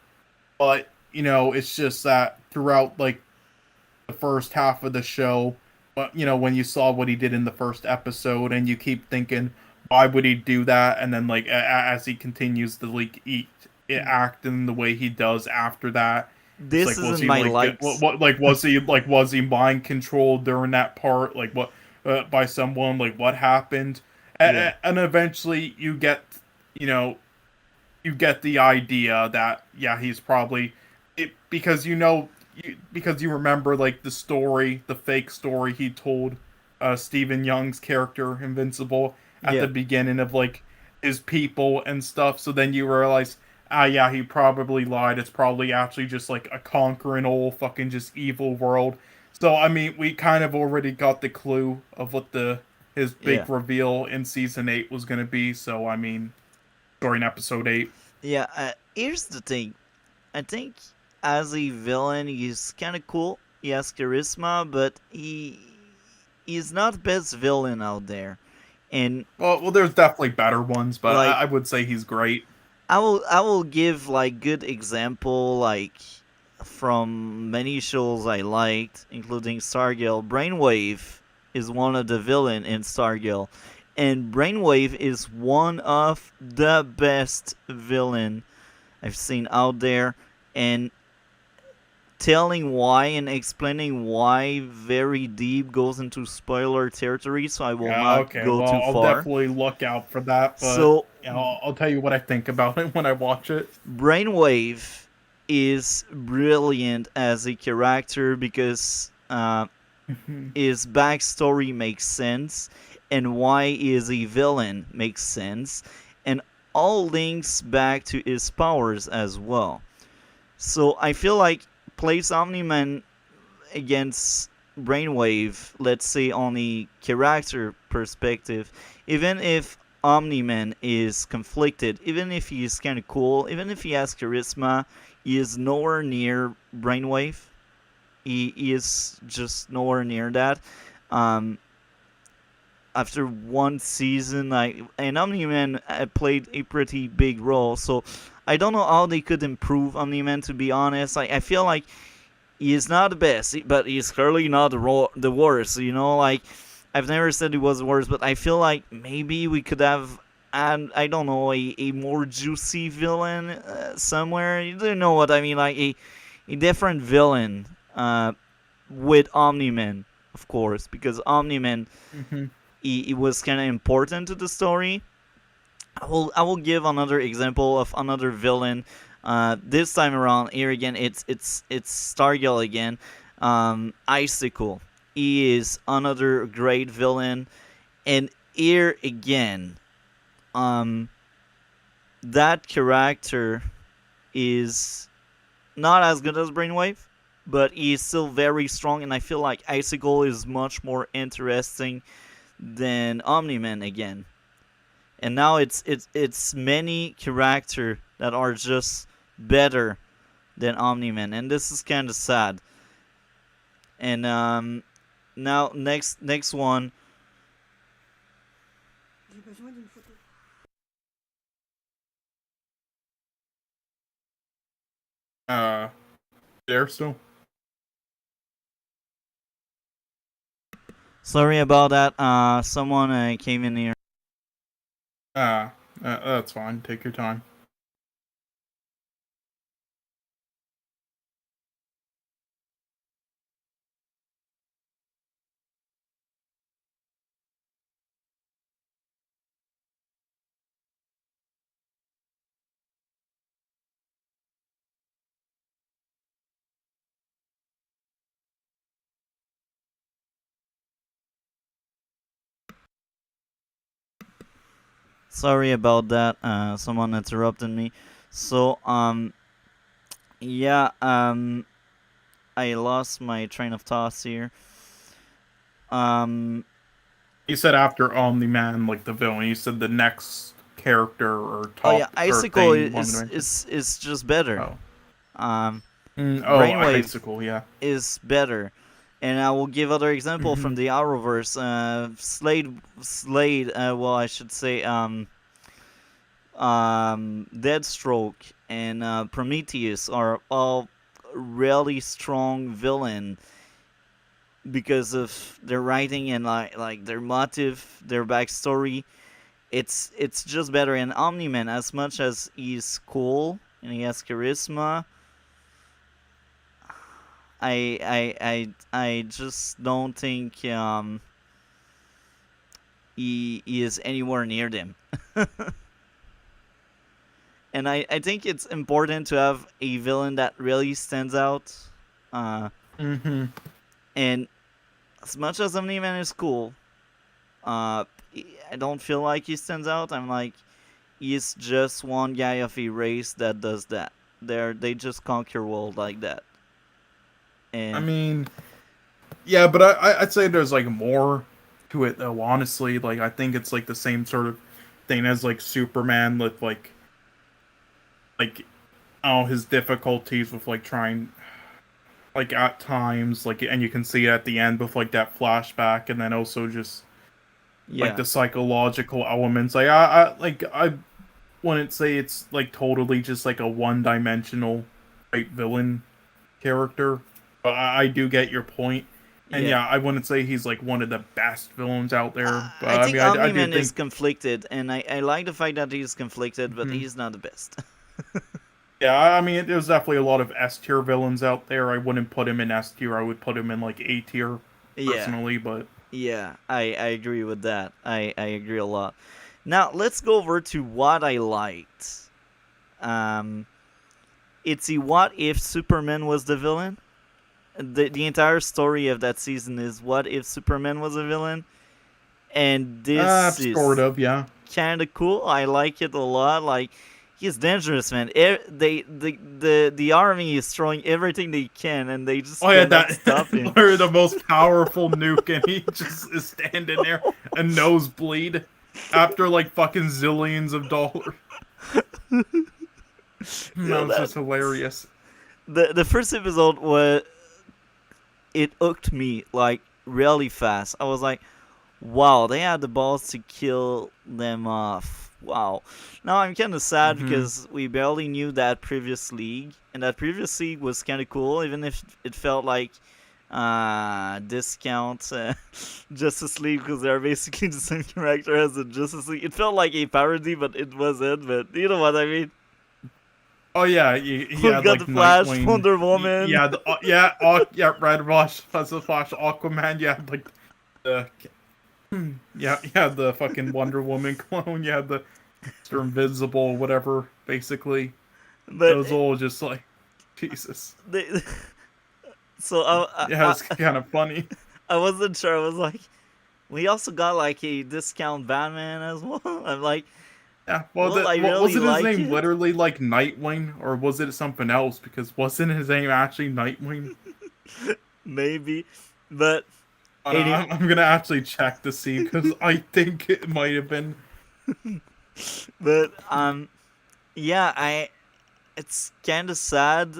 C: but it's just that throughout like the first half of the show, but when you saw what he did in the first episode, and you keep thinking, why would he do that? And then like as he continues to like act in the way he does after that, it's
A: this
C: like, was
A: isn't
C: he
A: my
C: like
A: likes.
C: what like was he mind controlled during that part? Like what by someone? Like what happened?
A: Yeah
C: And eventually you know you get the idea that yeah, he's probably because because you remember like the story, the fake story he told Stephen Young's character Invincible at
A: yeah
C: the beginning of like his people and stuff. So then you realize, ah, yeah, he probably lied. It's probably actually just like a conquering old fucking just evil world. So I mean, we kind of already got the clue of what the his
A: yeah
C: big reveal in season 8 was gonna be. So I mean, during episode 8.
A: yeah. Here's the thing. I think as a villain, he's kind of cool. He has charisma, but he's not the best villain out there. And
C: Well, there's definitely better ones, but
A: like,
C: I would say he's great.
A: I will give like good example like from many shows I liked, including Stargirl. Brainwave is one of the villain in Stargirl, and Brainwave is one of the best villain I've seen out there. And telling why and explaining why very deep goes into spoiler territory, so I will
B: Yeah,
A: not
B: okay.
A: go
B: Well,
A: too
B: I'll
A: far.
B: definitely look out for that, but
A: So,
B: I'll tell you what I think about it when I watch it.
A: Brainwave is brilliant as a character because his backstory makes sense, and why he is a villain makes sense, and all links back to his powers as well. So I feel like place Omni-Man against Brainwave, let's say on a character perspective, even if Omni-Man is conflicted, even if he is kind of cool, even if he has charisma, he is nowhere near Brainwave. He is just nowhere near that. Um, After one season, and Omni-Man played a pretty big role, so I don't know how they could improve Omni-Man, to be honest. I feel like he is not the best, but he's clearly not the worst. You know, like I've never said he was the worst, but I feel like maybe we could have, and I don't know, a more juicy villain somewhere. You don't know what I mean, like a different villain with Omni-Man, of course, because Omni-Man
B: Hmm.
A: he was kind of important to the story. I will give another example of another villain. This time around, here again, it's Stargirl again. Icicle. He is another great villain, and here again, um, that character is not as good as Brainwave, but he's still very strong, and I feel like Icicle is much more interesting than Omni-Man again. And now it's many characters that are just better than Omni-Man, and this is kind of sad. And now next one.
B: Uh, there still.
A: Sorry about that. Someone came in here.
B: Uh, that's fine. Take your time.
A: Sorry about that. Someone interrupted me. So yeah, I lost my train of thoughts here. Um,
B: You said after Omni Man, like the villain. You said the next character or
A: oh yeah,
B: top or
A: Icicle
B: thing you wanted to
A: is
B: mention.
A: just better.
B: Oh.
A: Um,
B: Oh,
A: Brainwave
B: icicle. Yeah.
A: is better. And I will give other example from
B: Hmm.
A: the Arrowverse. Slade. Well, I should say Deathstroke and Prometheus are all really strong villain because of their writing and like their motive, their backstory. It's just better. And Omni-Man, as much as he's cool and he has charisma, I just don't think he is anywhere near them. And I think it's important to have a villain that really stands out. Uh,
B: Hmm.
A: and as much as Omni-Man is cool, uh, I don't feel like he stands out. I'm like, he's just one guy of a race that does that. They just conquer world like that.
B: I
A: And
B: mean, yeah, but I'd say there's like more to it though. Honestly, like I think it's like the same sort of thing as like Superman with like oh his difficulties with like trying like at times like and you can see it at the end with like that flashback and then also just like
A: yeah,
B: the psychological elements. I wouldn't say it's like totally just like a one-dimensional like villain character, but I do get your point. And
A: yeah.
B: yeah, I wouldn't say he's like one of the best villains out there, but
A: I
B: I
A: think
B: mean, I do
A: Omni-Man is
B: think,
A: conflicted, and I like the fact that he's conflicted, but
B: mhm.
A: he's not the best.
B: Yeah, I mean, there's definitely a lot of S tier villains out there. I wouldn't put him in S tier. I would put him in like A tier
A: Yeah,
B: personally. But
A: yeah, I agree with that. I agree a lot. Now let's go over to what I liked. Um, it's a what if Superman was the villain. The entire story of that season is what if Superman was a villain, and this
B: sort
A: is
B: of, yeah.
A: kind of cool. I like it a lot. Like, he's dangerous, man. The army is throwing everything they can, and they just
B: Oh yeah,
A: cannot
B: that
A: stop him.
B: we're the most powerful nuke, and he just is standing there, a nosebleed, after like fucking zillions of dollars. That was just hilarious.
A: The first episode was it hooked me like really fast. I was like, wow, they had the balls to kill them off. Wow. Now I'm kind of sad because we barely knew that previous league, and that previous league was kind of cool, even if it felt like discount Justice League, because they're basically the same character as the Justice League. It felt like a parody, but it wasn't. But you know what I mean?
B: Oh yeah, he
A: We
B: had
A: got
B: like
A: the Flash,
B: Nightwing.
A: Wonder Woman.
B: Yeah, Red Rush, that's the Flash, Aquaman. You had like the the fucking Wonder Woman clone. You had the Mr. Invisible, whatever. Basically,
A: But
B: it was all just like Jesus.
A: they, so
B: Yeah, it's kind of funny.
A: I wasn't sure. I was like, we also got like a discount Batman as well. I'm like,
B: Yeah, well,
A: well, I really
B: wasn't his
A: like
B: name
A: it.
B: literally like Nightwing, or was it something else? Because wasn't his name actually Nightwing?
A: Maybe, but
B: I'm gonna actually check to see because I think it might have been.
A: but yeah, it's kind of sad.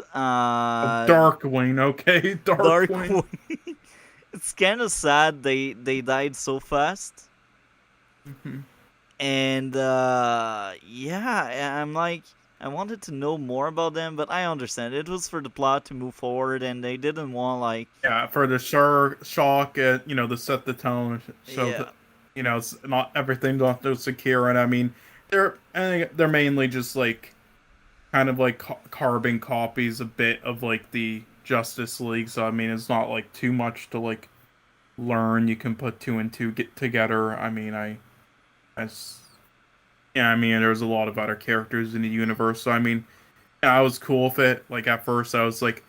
B: Darkwing, okay, Darkwing.
A: Darkwing. It's kind of sad they died so fast. And yeah, I'm like, I wanted to know more about them, but I understand it was for the plot to move forward, and they didn't want like
B: Yeah, for the shock, to set the tone, so
A: Yeah.
B: that, it's not everything's not so secure. And I mean, they're mainly just like kind of like carbon copies a bit of like the Justice League. So I mean, it's not like too much to like learn. You can put two and two get together. I mean, I mean, there's a lot of other characters in the universe. So I mean, yeah, I was cool with it. Like at first, I was like,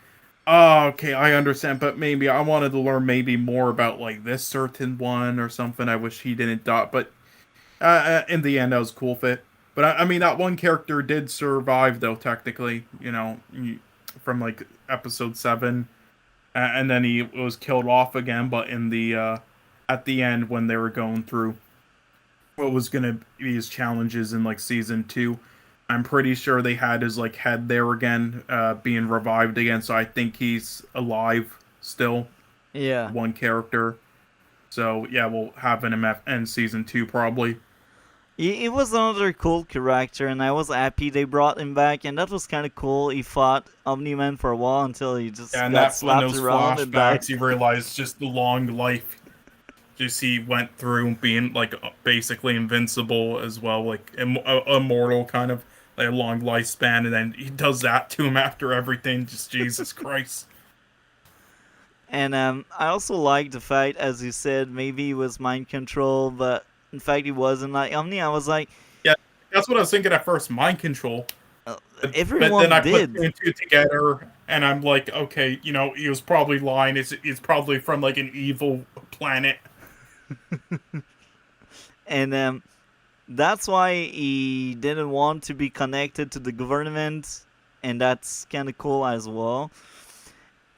B: "Oh, okay, I understand," but maybe I wanted to learn maybe more about like this certain one or something. I wish he didn't die, but in the end, I was cool with it. But I mean, that one character did survive, though. Technically, from like episode 7, and then he was killed off again. But in the at the end, when they were going through what was gonna be his challenges in like season 2, I'm pretty sure they had his like head there again, being revived again. So I think he's alive still.
A: yeah.
B: One character. So yeah, we'll have him in season 2 probably.
A: He was another cool character, and I was happy they brought him back, and that was kind of cool. He fought Omni-Man for a while until he just
B: Yeah, and
A: got
B: in
A: slapped
B: those
A: around and died.
B: flashbacks, you realize just the long life. Just he went through being like basically invincible as well, like immortal, kind of like a long lifespan, and then he does that to him after everything. Just Jesus Christ.
A: And I also like the fact, as you said, maybe he was mind control, but in fact he wasn't. Like Omni, I was like,
B: Yeah, that's what I was thinking at first, mind control.
A: everyone
B: but then I
A: did.
B: put 2 and 2 together, and I'm like, okay, he was probably lying. It's probably from like an evil planet.
A: And that's why he didn't want to be connected to the government, and that's kind of cool as well.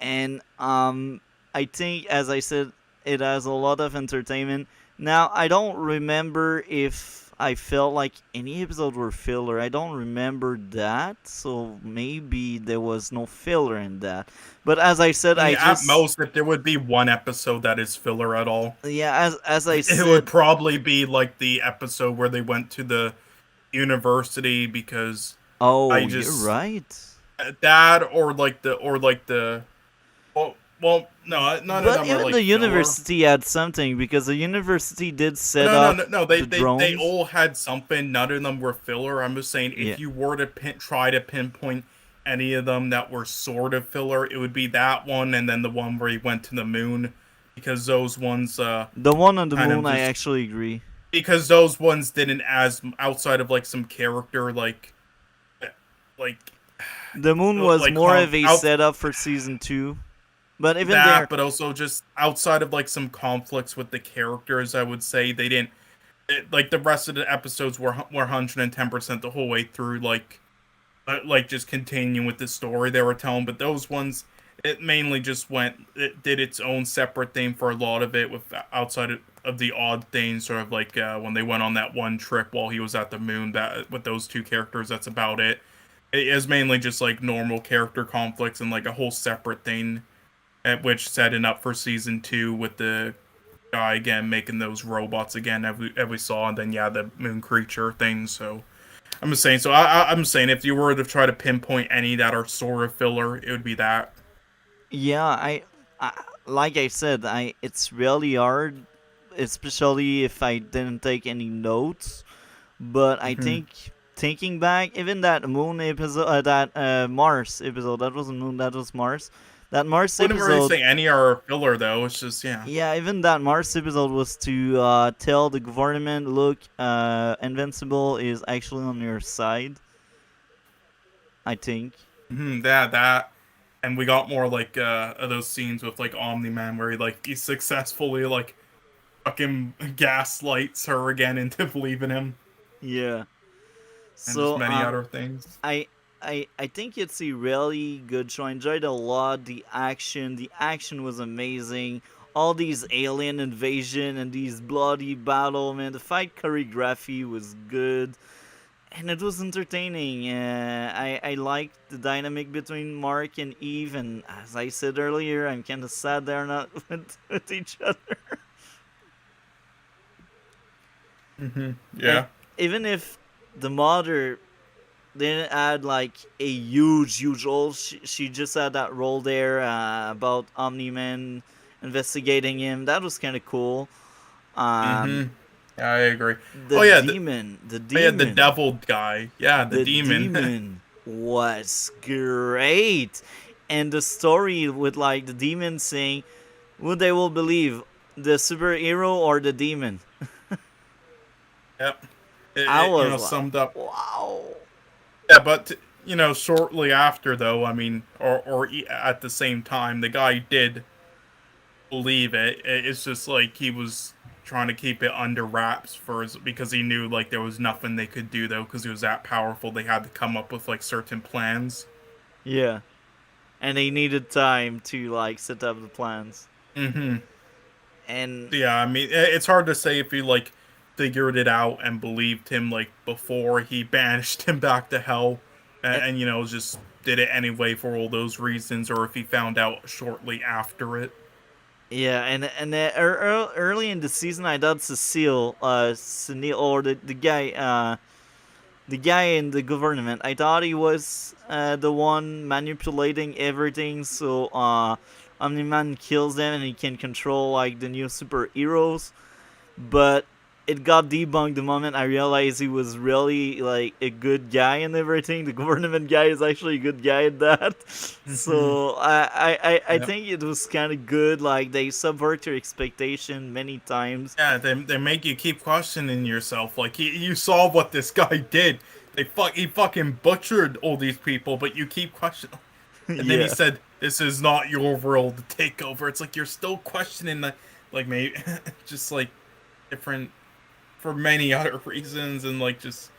A: And I think, as I said, it has a lot of entertainment. Now, I don't remember if I felt like any episode were filler. I don't remember that, so maybe there was no filler in that. But as I said,
B: I mean,
A: I just
B: at most, if there would be one episode that is filler at all,
A: yeah, as I
B: it
A: said,
B: would probably be like the episode where they went to the university, because
A: oh,
B: I
A: you're
B: just
A: right.
B: that or the well no, none of
A: But
B: them are
A: even
B: like
A: the
B: filler.
A: university had something, because the university did set
B: No,
A: up
B: they
A: the drones.
B: all had something. None of them were filler. I'm just saying, if
A: Yeah.
B: you were to try to pinpoint any of them that were sort of filler, it would be that one and then the one where he went to the moon, because those ones
A: The one on the
B: kind of
A: moon, I
B: just
A: actually agree.
B: because those ones didn't as outside of like some character like
A: The moon was
B: like
A: more of a
B: out
A: setup for season 2, but even there,
B: that, but also just outside of like some conflicts with the characters, I would say they didn't like the rest of the episodes were 110% the whole way through, like just continuing with the story they were telling. But those ones, it mainly just it did its own separate thing for a lot of it, with outside of the odd things, sort of like when they went on that one trip while he was at the moon. That with those two characters, that's about it. It is mainly just like normal character conflicts and like a whole separate thing, at which setting up for season 2 with the guy again making those robots again, as we saw, and then yeah, the moon creature thing. So I'm just saying. So I'm saying if you were to try to pinpoint any that are sort of filler, it would be that.
A: yeah, I like I said, it's really hard, especially if I didn't take any notes. But I
B: Hmm.
A: think thinking back, even that moon episode, that Mars episode, that wasn't moon, that was Mars. That Mars
B: Wouldn't really
A: episode,
B: say any are filler though. It's just yeah.
A: yeah, even that Mars episode was to tell the government, look, Invincible is actually on your side. I think.
B: That, and we got more like of those scenes with like Omni Man where he successfully like fucking gaslights her again into believing him,
A: Yeah.
B: and just
A: So
B: many other things.
A: I I think it's a really good show. I enjoyed it a lot. The action was amazing. All these alien invasion and these bloody battle, man. The fight choreography was good, and it was entertaining. I liked the dynamic between Mark and Eve, and as I said earlier, I'm kind of sad they're not with each other. And
B: Yeah.
A: even if the mother didn't add like a huge role. She just had that role there about Omni Man investigating him. That was kind of cool. Um,
B: Mm-hmm. Yeah, I agree.
A: the
B: Oh yeah,
A: demon, the
B: oh yeah, the
A: demon,
B: devil guy. Yeah, the
A: the
B: demon.
A: demon was great, and the story with like the demon saying, "Would they will believe the superhero or the demon?"
B: Yep.
A: I
B: It
A: was like,
B: summed up.
A: "Wow."
B: Yeah, but shortly after though, I mean, at the same time, the guy did believe it. It's just like he was trying to keep it under wraps because he knew like there was nothing they could do though, because he was that powerful. They had to come up with like certain plans.
A: Yeah, and they needed time to like set up the plans.
B: Mm-hmm.
A: And
B: Yeah, I mean, it's hard to say if he like figured it out and believed him like before he banished him back to hell,
A: uh,
B: and just did it anyway for all those reasons, or if he found out shortly after it.
A: yeah, and early in the season, I thought Sunil, or the guy in the government, I thought he was the one manipulating everything. So Omni Man kills them, and he can control like the new superheroes. But it got debunked the moment I realized he was really like a good guy and everything. The government guy is actually a good guy at that. So I
B: Yep.
A: think it was kind of good. Like they subvert your expectation many times.
B: Yeah, they make you keep questioning yourself. Like you saw what this guy did. He fucking butchered all these people, but you keep questioning. And then he
A: Yeah,
B: said, "This is not your world to take over." It's like you're still questioning the, like maybe just like different for many other reasons, and like just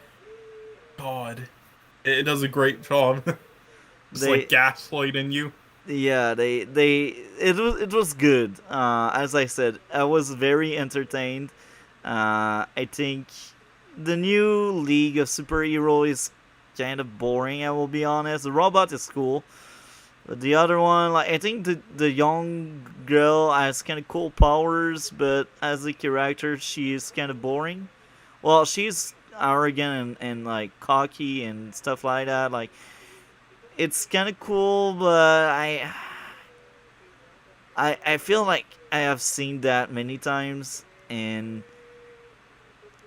B: God, it does a great job. Just like
A: they
B: gaslighting you.
A: yeah they it was good. As I said, I was very entertained. I think the new League of Superhero is kind of boring. I will be honest. The robot is cool. But the other one, like I think the young girl has kind of cool powers, but as a character, she is kind of boring. Well, she's arrogant and like cocky and stuff like that. Like it's kind of cool, but I feel like I have seen that many times, and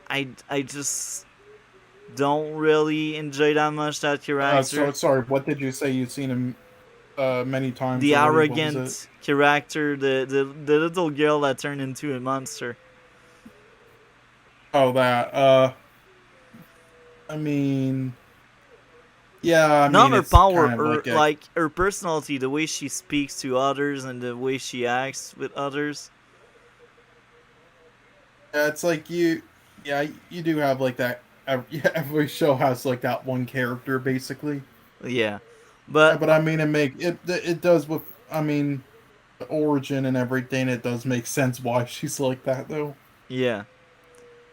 A: I just don't really enjoy that much that character.
C: Sorry, what did you say? You've seen him many times
A: The
C: already. What was it?
A: arrogant character, the little girl that turned into a monster.
C: Oh, that. I mean, yeah. I
A: Not
C: mean,
A: her
C: it's
A: power,
C: kind of
A: or
C: like a.
A: like her personality, the way she speaks to others and the way she acts with others.
C: Yeah, it's like you. Yeah, you do have like that. Yeah, every show has like that one character basically.
A: Yeah, but
C: But I mean, it does with. I mean, the origin and everything. It does make sense why she's like that though.
A: yeah,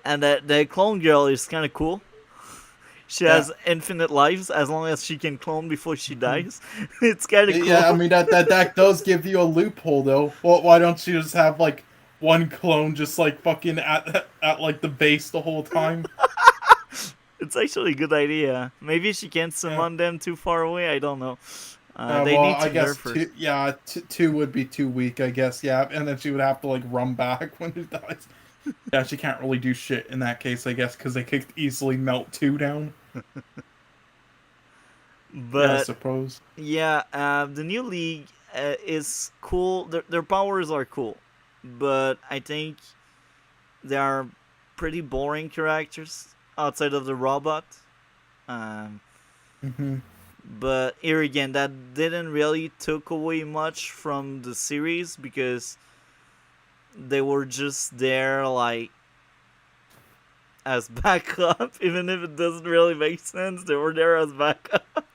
A: and that clone girl is kind of cool. She
C: Yeah.
A: has infinite lives as long as she can clone before she dies. It's kind of
C: Yeah, I
A: cool.
C: mean that does give you a loophole though. Well, why don't you just have like one clone just like fucking at like the base the whole time?
A: It's actually a good idea. Maybe she can't
C: Yeah.
A: summon them too far away. I don't know. They
C: Well,
A: need
C: I
A: to
C: guess
A: nerf her.
C: two. Yeah, two would be too weak. I guess. Yeah, and then she would have to like run back when it dies. Yeah, she can't really do shit in that case. I guess because they could easily melt two down. Yeah, I
A: But
C: suppose.
A: yeah, the new league is cool. Their powers are cool, but I think they are pretty boring characters outside of the robot. Um,
C: Hmm.
A: but here again, that didn't really took away much from the series because they were just there like as backup, even if it doesn't really make sense. They were there as backup.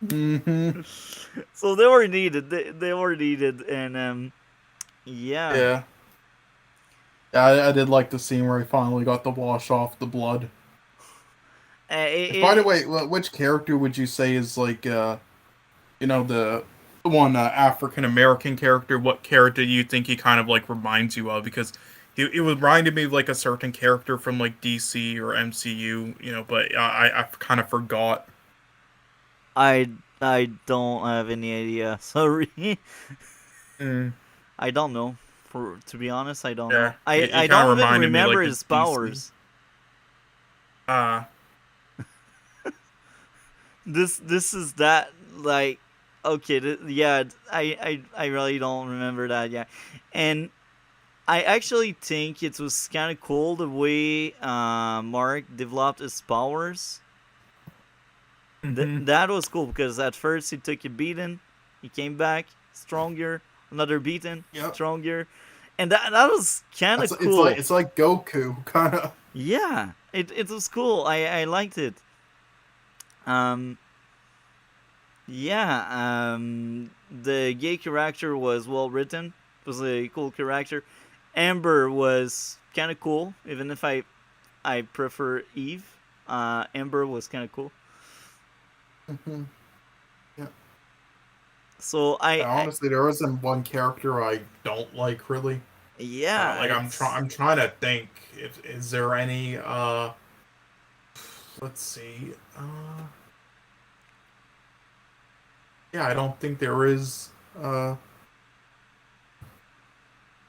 C: Hmm.
A: So they were needed. They were needed, and yeah.
C: Yeah. Yeah, I did like the scene where he finally got to wash off the blood. By the
A: It,
C: way, which character would you say is like the one African American character? What character do you think he kind of like reminds you of? Because it reminded me of like a certain character from like DC or MCU, but I kind of forgot.
A: I don't have any idea. Sorry,
C: Mm,
A: I don't know. For to be honest, I don't know.
C: yeah, it
A: I
C: kind of
A: don't even
C: reminded me
A: remember
C: like a
A: his
C: DC.
A: powers.
C: Uh,
A: This is that like okay. Yeah, I really don't remember that. Yeah, and I actually think it was kind of cool the way Mark developed his powers.
C: hmm.
A: That was cool because at first he took a beating, he came back stronger, another beating,
C: Yep.
A: stronger, and that was kind of cool.
C: It's like Goku kind of.
A: Yeah, it was cool. I liked it. Um, yeah. The gay character was well written. It was a cool character. Amber was kind of cool, even if I prefer Eve. Amber was kind of cool.
C: Hmm. Yeah.
A: So
C: Honestly, there isn't one character I don't like really.
A: yeah,
C: Like
A: it's
C: I'm trying to think. If is there any? Let's see. Yeah, I don't think there is.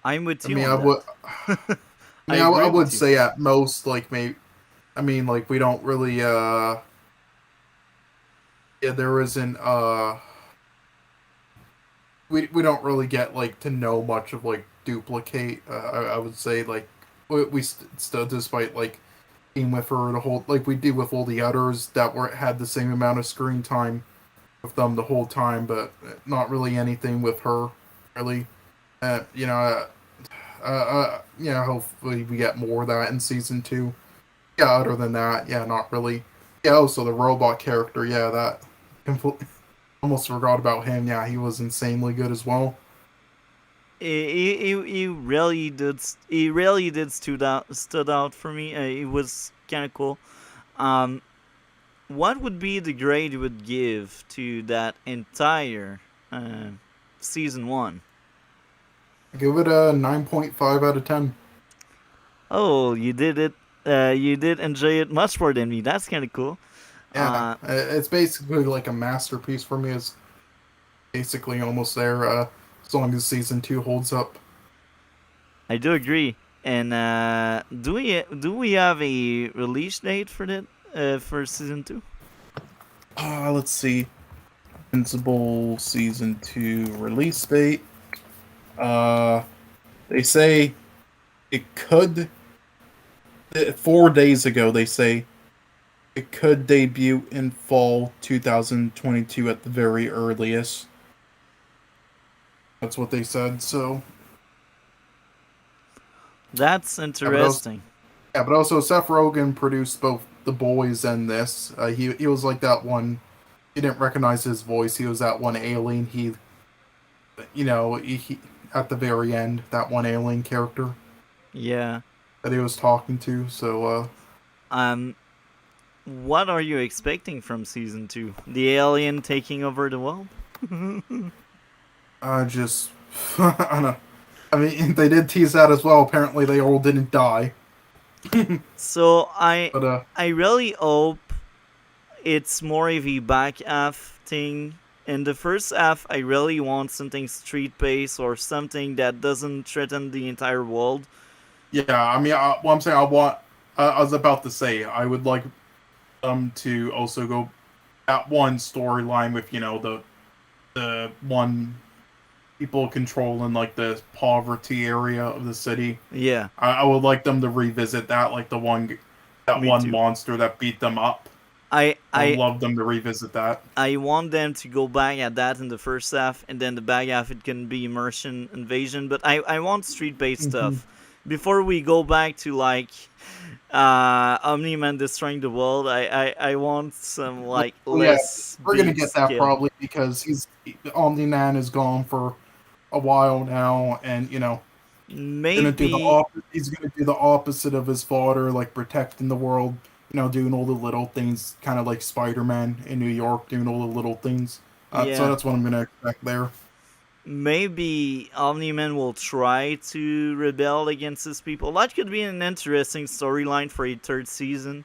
A: I'm with
C: I
A: you
C: mean,
A: on that. I
C: I
A: agree
C: would
A: with you.
C: say at most like maybe. I mean, like we don't really. Yeah, there isn't. We don't really get like to know much of like duplicate. I would say like we still despite like being with her the whole like we did with all the others that were had the same amount of screen time with them the whole time, but not really anything with her really. Hopefully we get more of that in season two. Yeah, other than that, yeah, not really. Yeah, also the robot character, yeah, that almost forgot about him. Yeah, he was insanely good as well.
A: He really did. He really did stood out for me. It was kind of cool. Um, what would be the grade you would give to that entire season one?
C: Give it a 9.5 out of 10.
A: Oh, you did it. You did enjoy it much more than me. That's kind of cool.
C: Yeah,
A: Uh,
C: it's basically like a masterpiece for me. It's basically almost there as long as season 2 holds up.
A: I do agree. And do we have a release date for for season 2?
C: Let's see. Invincible season 2 release date. Uh, they say it could. 4 days ago, they say it could debut in fall 2022 at the very earliest. That's what they said. So
A: That's
C: yeah, but also,
A: interesting.
C: yeah, but also Seth Rogen produced both The Boys and this. He was like that one. You didn't recognize his voice. He was that one alien. He at the very end, that one alien character
A: Yeah.
C: that he was talking to. So
A: Um, what are you expecting from season 2? The alien taking over the world?
C: I just I don't know. I mean, they did tease that as well. Apparently, they all didn't die.
A: So I
C: But
A: I really hope it's more of a back half thing. In the first half, I really want something street based or something that doesn't threaten the entire world.
C: yeah, I mean, what I'm saying, I want. I was about to say, I would like them to also go at one storyline with the one people controlling like the poverty area of the city.
A: Yeah,
C: I would like them to revisit that, like that
A: me
C: one
A: too.
C: monster that beat them up.
A: I
C: I would
A: I
C: love them to revisit that.
A: I want them to go back at that in the first half, and then the back half it can be immersion invasion. But I want street based
C: Hmm.
A: stuff before we go back to like Omni Man destroying the world. I want some like
C: Well, yeah,
A: less
C: we're gonna
A: big
C: get that
A: scale.
C: probably because Omni Man is gone for a while now, and gonna do the
A: Maybe
C: op- he's gonna do the opposite of his father, like protecting the world, doing all the little things, kind of like Spider-Man in New York, doing all the little things. So
A: yeah.
C: that's what I'm gonna expect there.
A: Maybe Omni Man will try to rebel against his people. That could be an interesting storyline for a third season.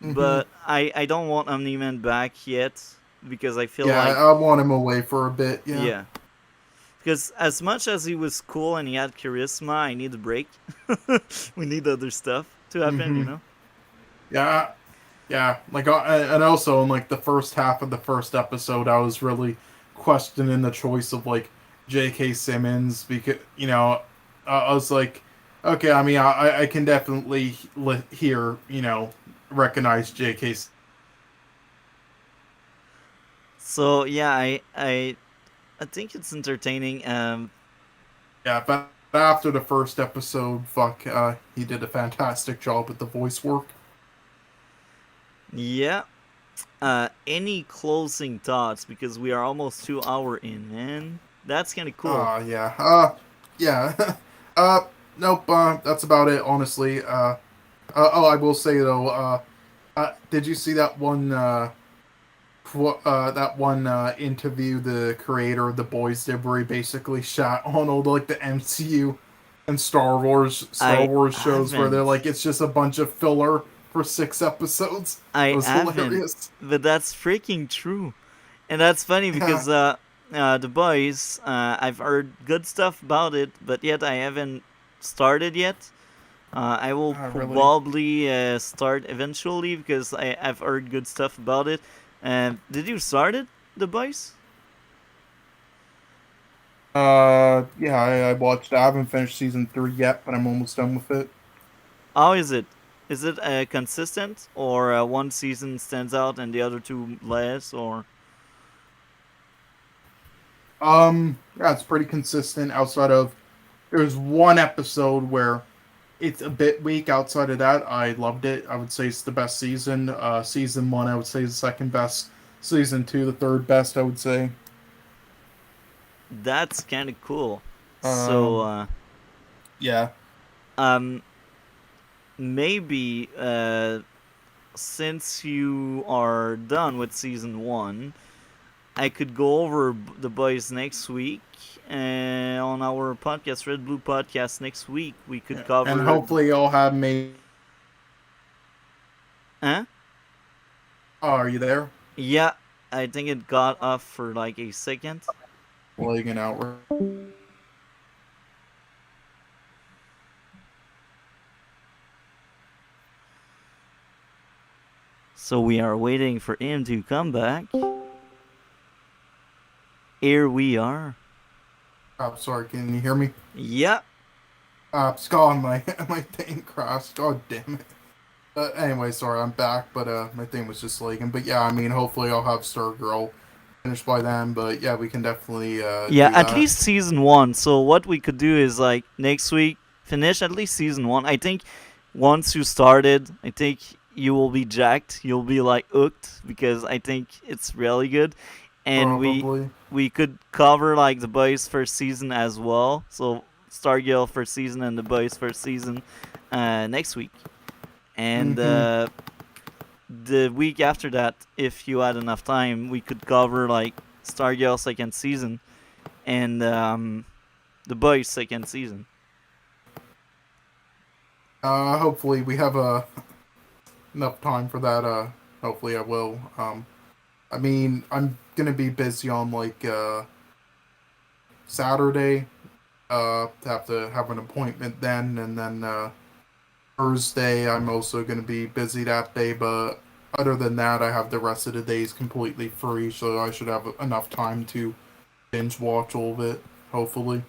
C: Hmm.
A: But I don't want Omni Man back yet because I feel
C: Yeah,
A: like
C: I want him away for a bit. Yeah.
A: yeah. Because as much as he was cool and he had charisma, I need a break. We need other stuff to happen, you
C: Hmm.
A: know?
C: Yeah. Yeah. Like, and also in like the first half of the first episode, I was really questioning the choice of like J.K. Simmons because I was like, okay, I mean, I can definitely hear recognize J.K.
A: So yeah, I think it's entertaining.
C: Yeah, but after the first episode, fuck, he did a fantastic job with the voice work.
A: Yeah. Any closing thoughts because we are almost 2 hour in, man. That's kind of cool.
C: Yeah. Yeah. uh, nope. That's about it, honestly. Oh, I will say though. Did you see that one? That one interview the creator of the Boys did, where he basically shot on all like the MCU and Star
A: I
C: Wars shows, where they're
A: haven't.
C: like it's just a bunch of filler for 6 episodes. It
A: I
C: was
A: haven't.
C: hilarious.
A: But that's freaking true. And that's funny
C: Yeah.
A: because the boys, I've heard good stuff about it, but yet I haven't started yet. I will
C: Really.
A: probably start eventually because I've heard good stuff about it. Did you start it, the boys?
C: Yeah, I watched. I haven't finished season 3 yet, but I'm almost done with it.
A: How is it? Is it consistent, or one season stands out and the other two less? Or
C: Yeah, it's pretty consistent. Outside of there's one episode where it's a bit weak. Outside of that, I loved it. I would say it's the best season. Season 1, I would say, is the second best. Season 2, the third best. I would say.
A: that's kind of cool. So
C: Um, yeah.
A: um, maybe since you are done with season 1, I could go over the boys next week. On our podcast, RedBlue Podcast, next week we could
C: And
A: cover.
C: hopefully you'll have me.
A: Huh?
C: Oh, are you there?
A: Yeah, I think it got off for like a second.
C: Lagging out.
A: So we are waiting for him to come back. Here we are.
C: I'm sorry, can you hear me?
A: Yeah.
C: Scott, my thing crashed. God damn it. Anyway, sorry, I'm back, but my thing was just lagging. But yeah, I mean, hopefully I'll have Stargirl finished by then. But yeah, we can definitely
A: Yeah,
C: do
A: at
C: that.
A: least season 1. So what we could do is like next week finish at least season 1. I think once you started, I think you will be jacked. You'll be like hooked because I think it's really good. And
C: Probably.
A: we could cover like the boys first season as well. So Stargirl first season and the boys first season next week. And
C: Mm-hmm.
A: the week after that, if you had enough time, we could cover like Stargirl second season and the boys second season.
C: Hopefully we have enough time for that. Hopefully I will. I mean, I'm gonna be busy on like Saturday. Have to have an appointment then, and then Thursday I'm also gonna be busy that day. But other than that, I have the rest of the days completely free, so I should have enough time to binge watch all of it. Hopefully,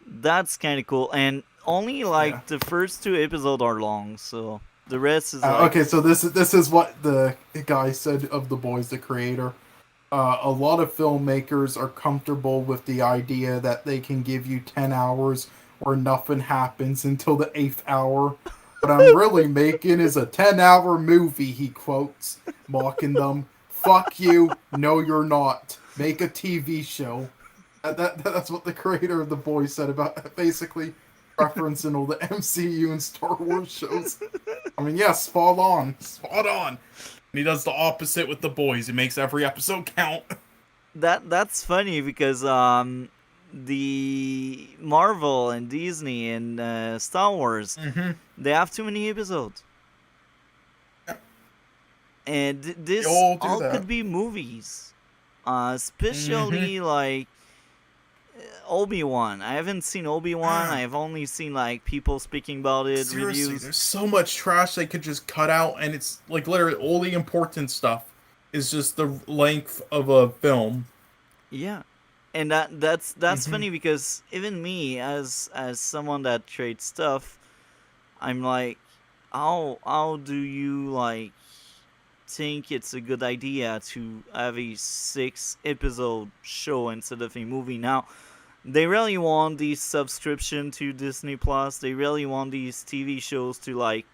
A: That's kind of cool. And only
C: yeah.
A: like the first 2 episodes are long, so the rest is like
C: Okay, so this is what the guy said of The Boys, the creator. A lot of filmmakers are comfortable with the idea that they can give you 10 hours where nothing happens until the 8th hour. What I'm really making is a 10-hour movie, he quotes, mocking them. Fuck you. No, you're not. Make a TV show. That's what the creator of The Boys said about basically referencing all the MCU and Star Wars shows. I mean, yeah, spot on.
B: Spot on. And he does the opposite with the boys. He makes every episode count.
A: that's funny because the Marvel and Disney and Star Wars,
B: Mm-hmm.
A: they have too many episodes. And
B: They
A: this
B: all do
A: all
B: that.
A: could be movies.
B: Mm-hmm.
A: Especially like Obi-Wan. I haven't seen Obi-Wan. I've only seen like people speaking about it,
B: Seriously,
A: reviews.
B: there's so much trash they could just cut out, and it's like literally all the important stuff is just the length of a film.
A: Yeah. And that's
B: Mm-hmm.
A: funny because even me as someone that trades stuff, I'm like, how do you like think it's a good idea to have a 6 episode show instead of a movie? Now they really want these subscription to Disney Plus. They really want these TV shows to like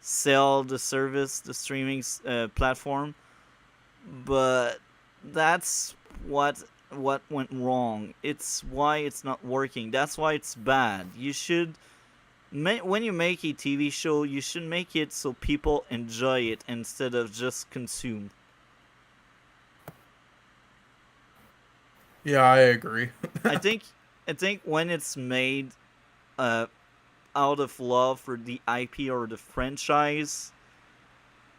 A: sell the service, the streaming platform. But that's what went wrong. It's why it's not working. That's why it's bad. You should when you make a TV show, you should make it so people enjoy it instead of just consume.
B: Yeah, I agree.
A: I think I think when it's made uh out of love for the IP or the franchise,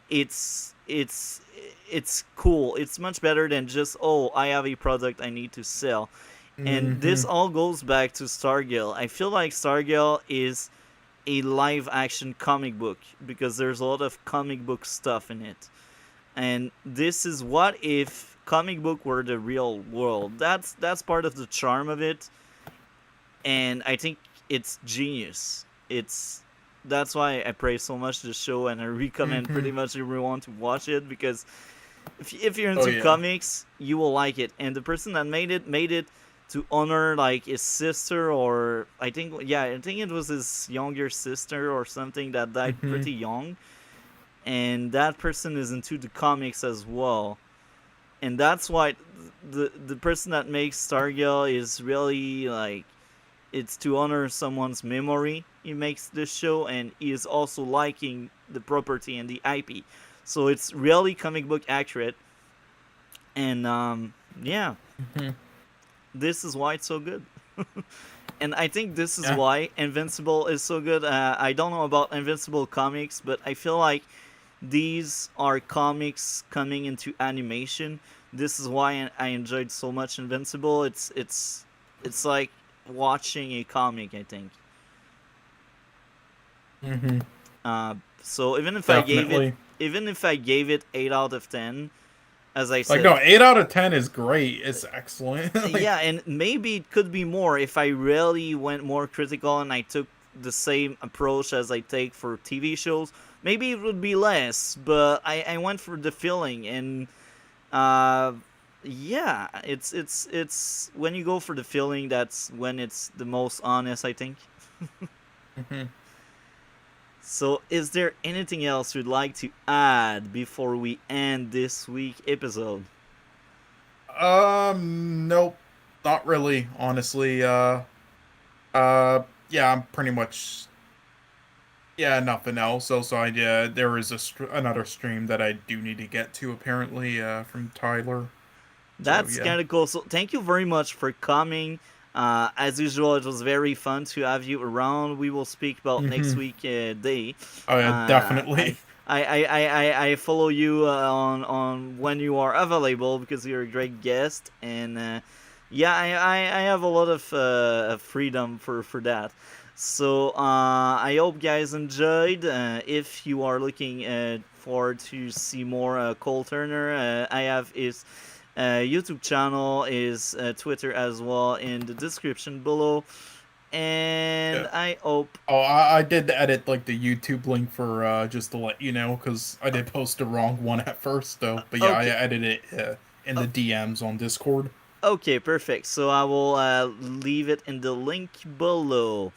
A: it's it's it's cool. It's much better than just, oh, I have a product I need to sell. And
B: Mm-hmm.
A: this all goes back to Stargirl. I feel like Stargirl is a live action comic book because there's a lot of comic book stuff in it. And this is what if comic book were the real world. That's part of the charm of it, and I think it's genius. It's That's why I praise so much the show, and I recommend
B: Mm-hmm.
A: pretty much everyone to watch it because if you're
B: Oh
A: into
B: yeah.
A: comics, you will like it. And the person that made it to honor like his sister, or I think it was his younger sister or something that died
B: Mm-hmm.
A: pretty young, and that person is into the comics as well. And that's why the person that makes Stargirl is really like, it's to honor someone's memory. He makes this show, and he is also liking the property and the IP, so it's really comic book accurate. And yeah,
B: Mm-hmm.
A: this is why it's so good. And I think this is
B: Yeah.
A: why Invincible is so good. I don't know about Invincible comics, but I feel like these are comics coming into animation. This is why I enjoyed so much Invincible. It's like watching a comic, I think.
B: Mm-hmm.
A: So even if I gave it
B: Definitely.
A: even if I gave it 8 out of 10, as I
B: Like
A: said,
B: no, 8 out of 10 is great. It's excellent. Like,
A: yeah, and maybe it could be more if I really went more critical and I took the same approach as I take for TV shows. Maybe it would be less, but I went for the feeling, and uh, yeah, it's when you go for the feeling, that's when it's the most honest, I think.
B: mhm.
A: So, is there anything else you'd like to add before we end this week episode?
B: Nope, not really. Honestly, yeah, I'm pretty much. Yeah, nothing else. Also, there is another stream that I do need to get to apparently, from Tyler. So
A: That's
B: yeah.
A: kind of cool. So thank you very much for coming. As usual, it was very fun to have you around. We will speak about next
B: Hmm.
A: week day.
B: Oh yeah,
A: I,
B: definitely.
A: I follow you on when you are available because you're a great guest, and yeah, I have a lot of freedom for that. So I hope guys enjoyed. If you are looking forward to see more Cole Turner, I have his YouTube channel, is Twitter as well in the description below. And
B: Yeah.
A: I hope.
B: Oh, I did edit like the YouTube link for just to let you know because I did post the wrong one at first though. But yeah, I
A: Okay.
B: edited it in the DMs on Discord.
A: Okay, perfect. So I will leave it in the link below.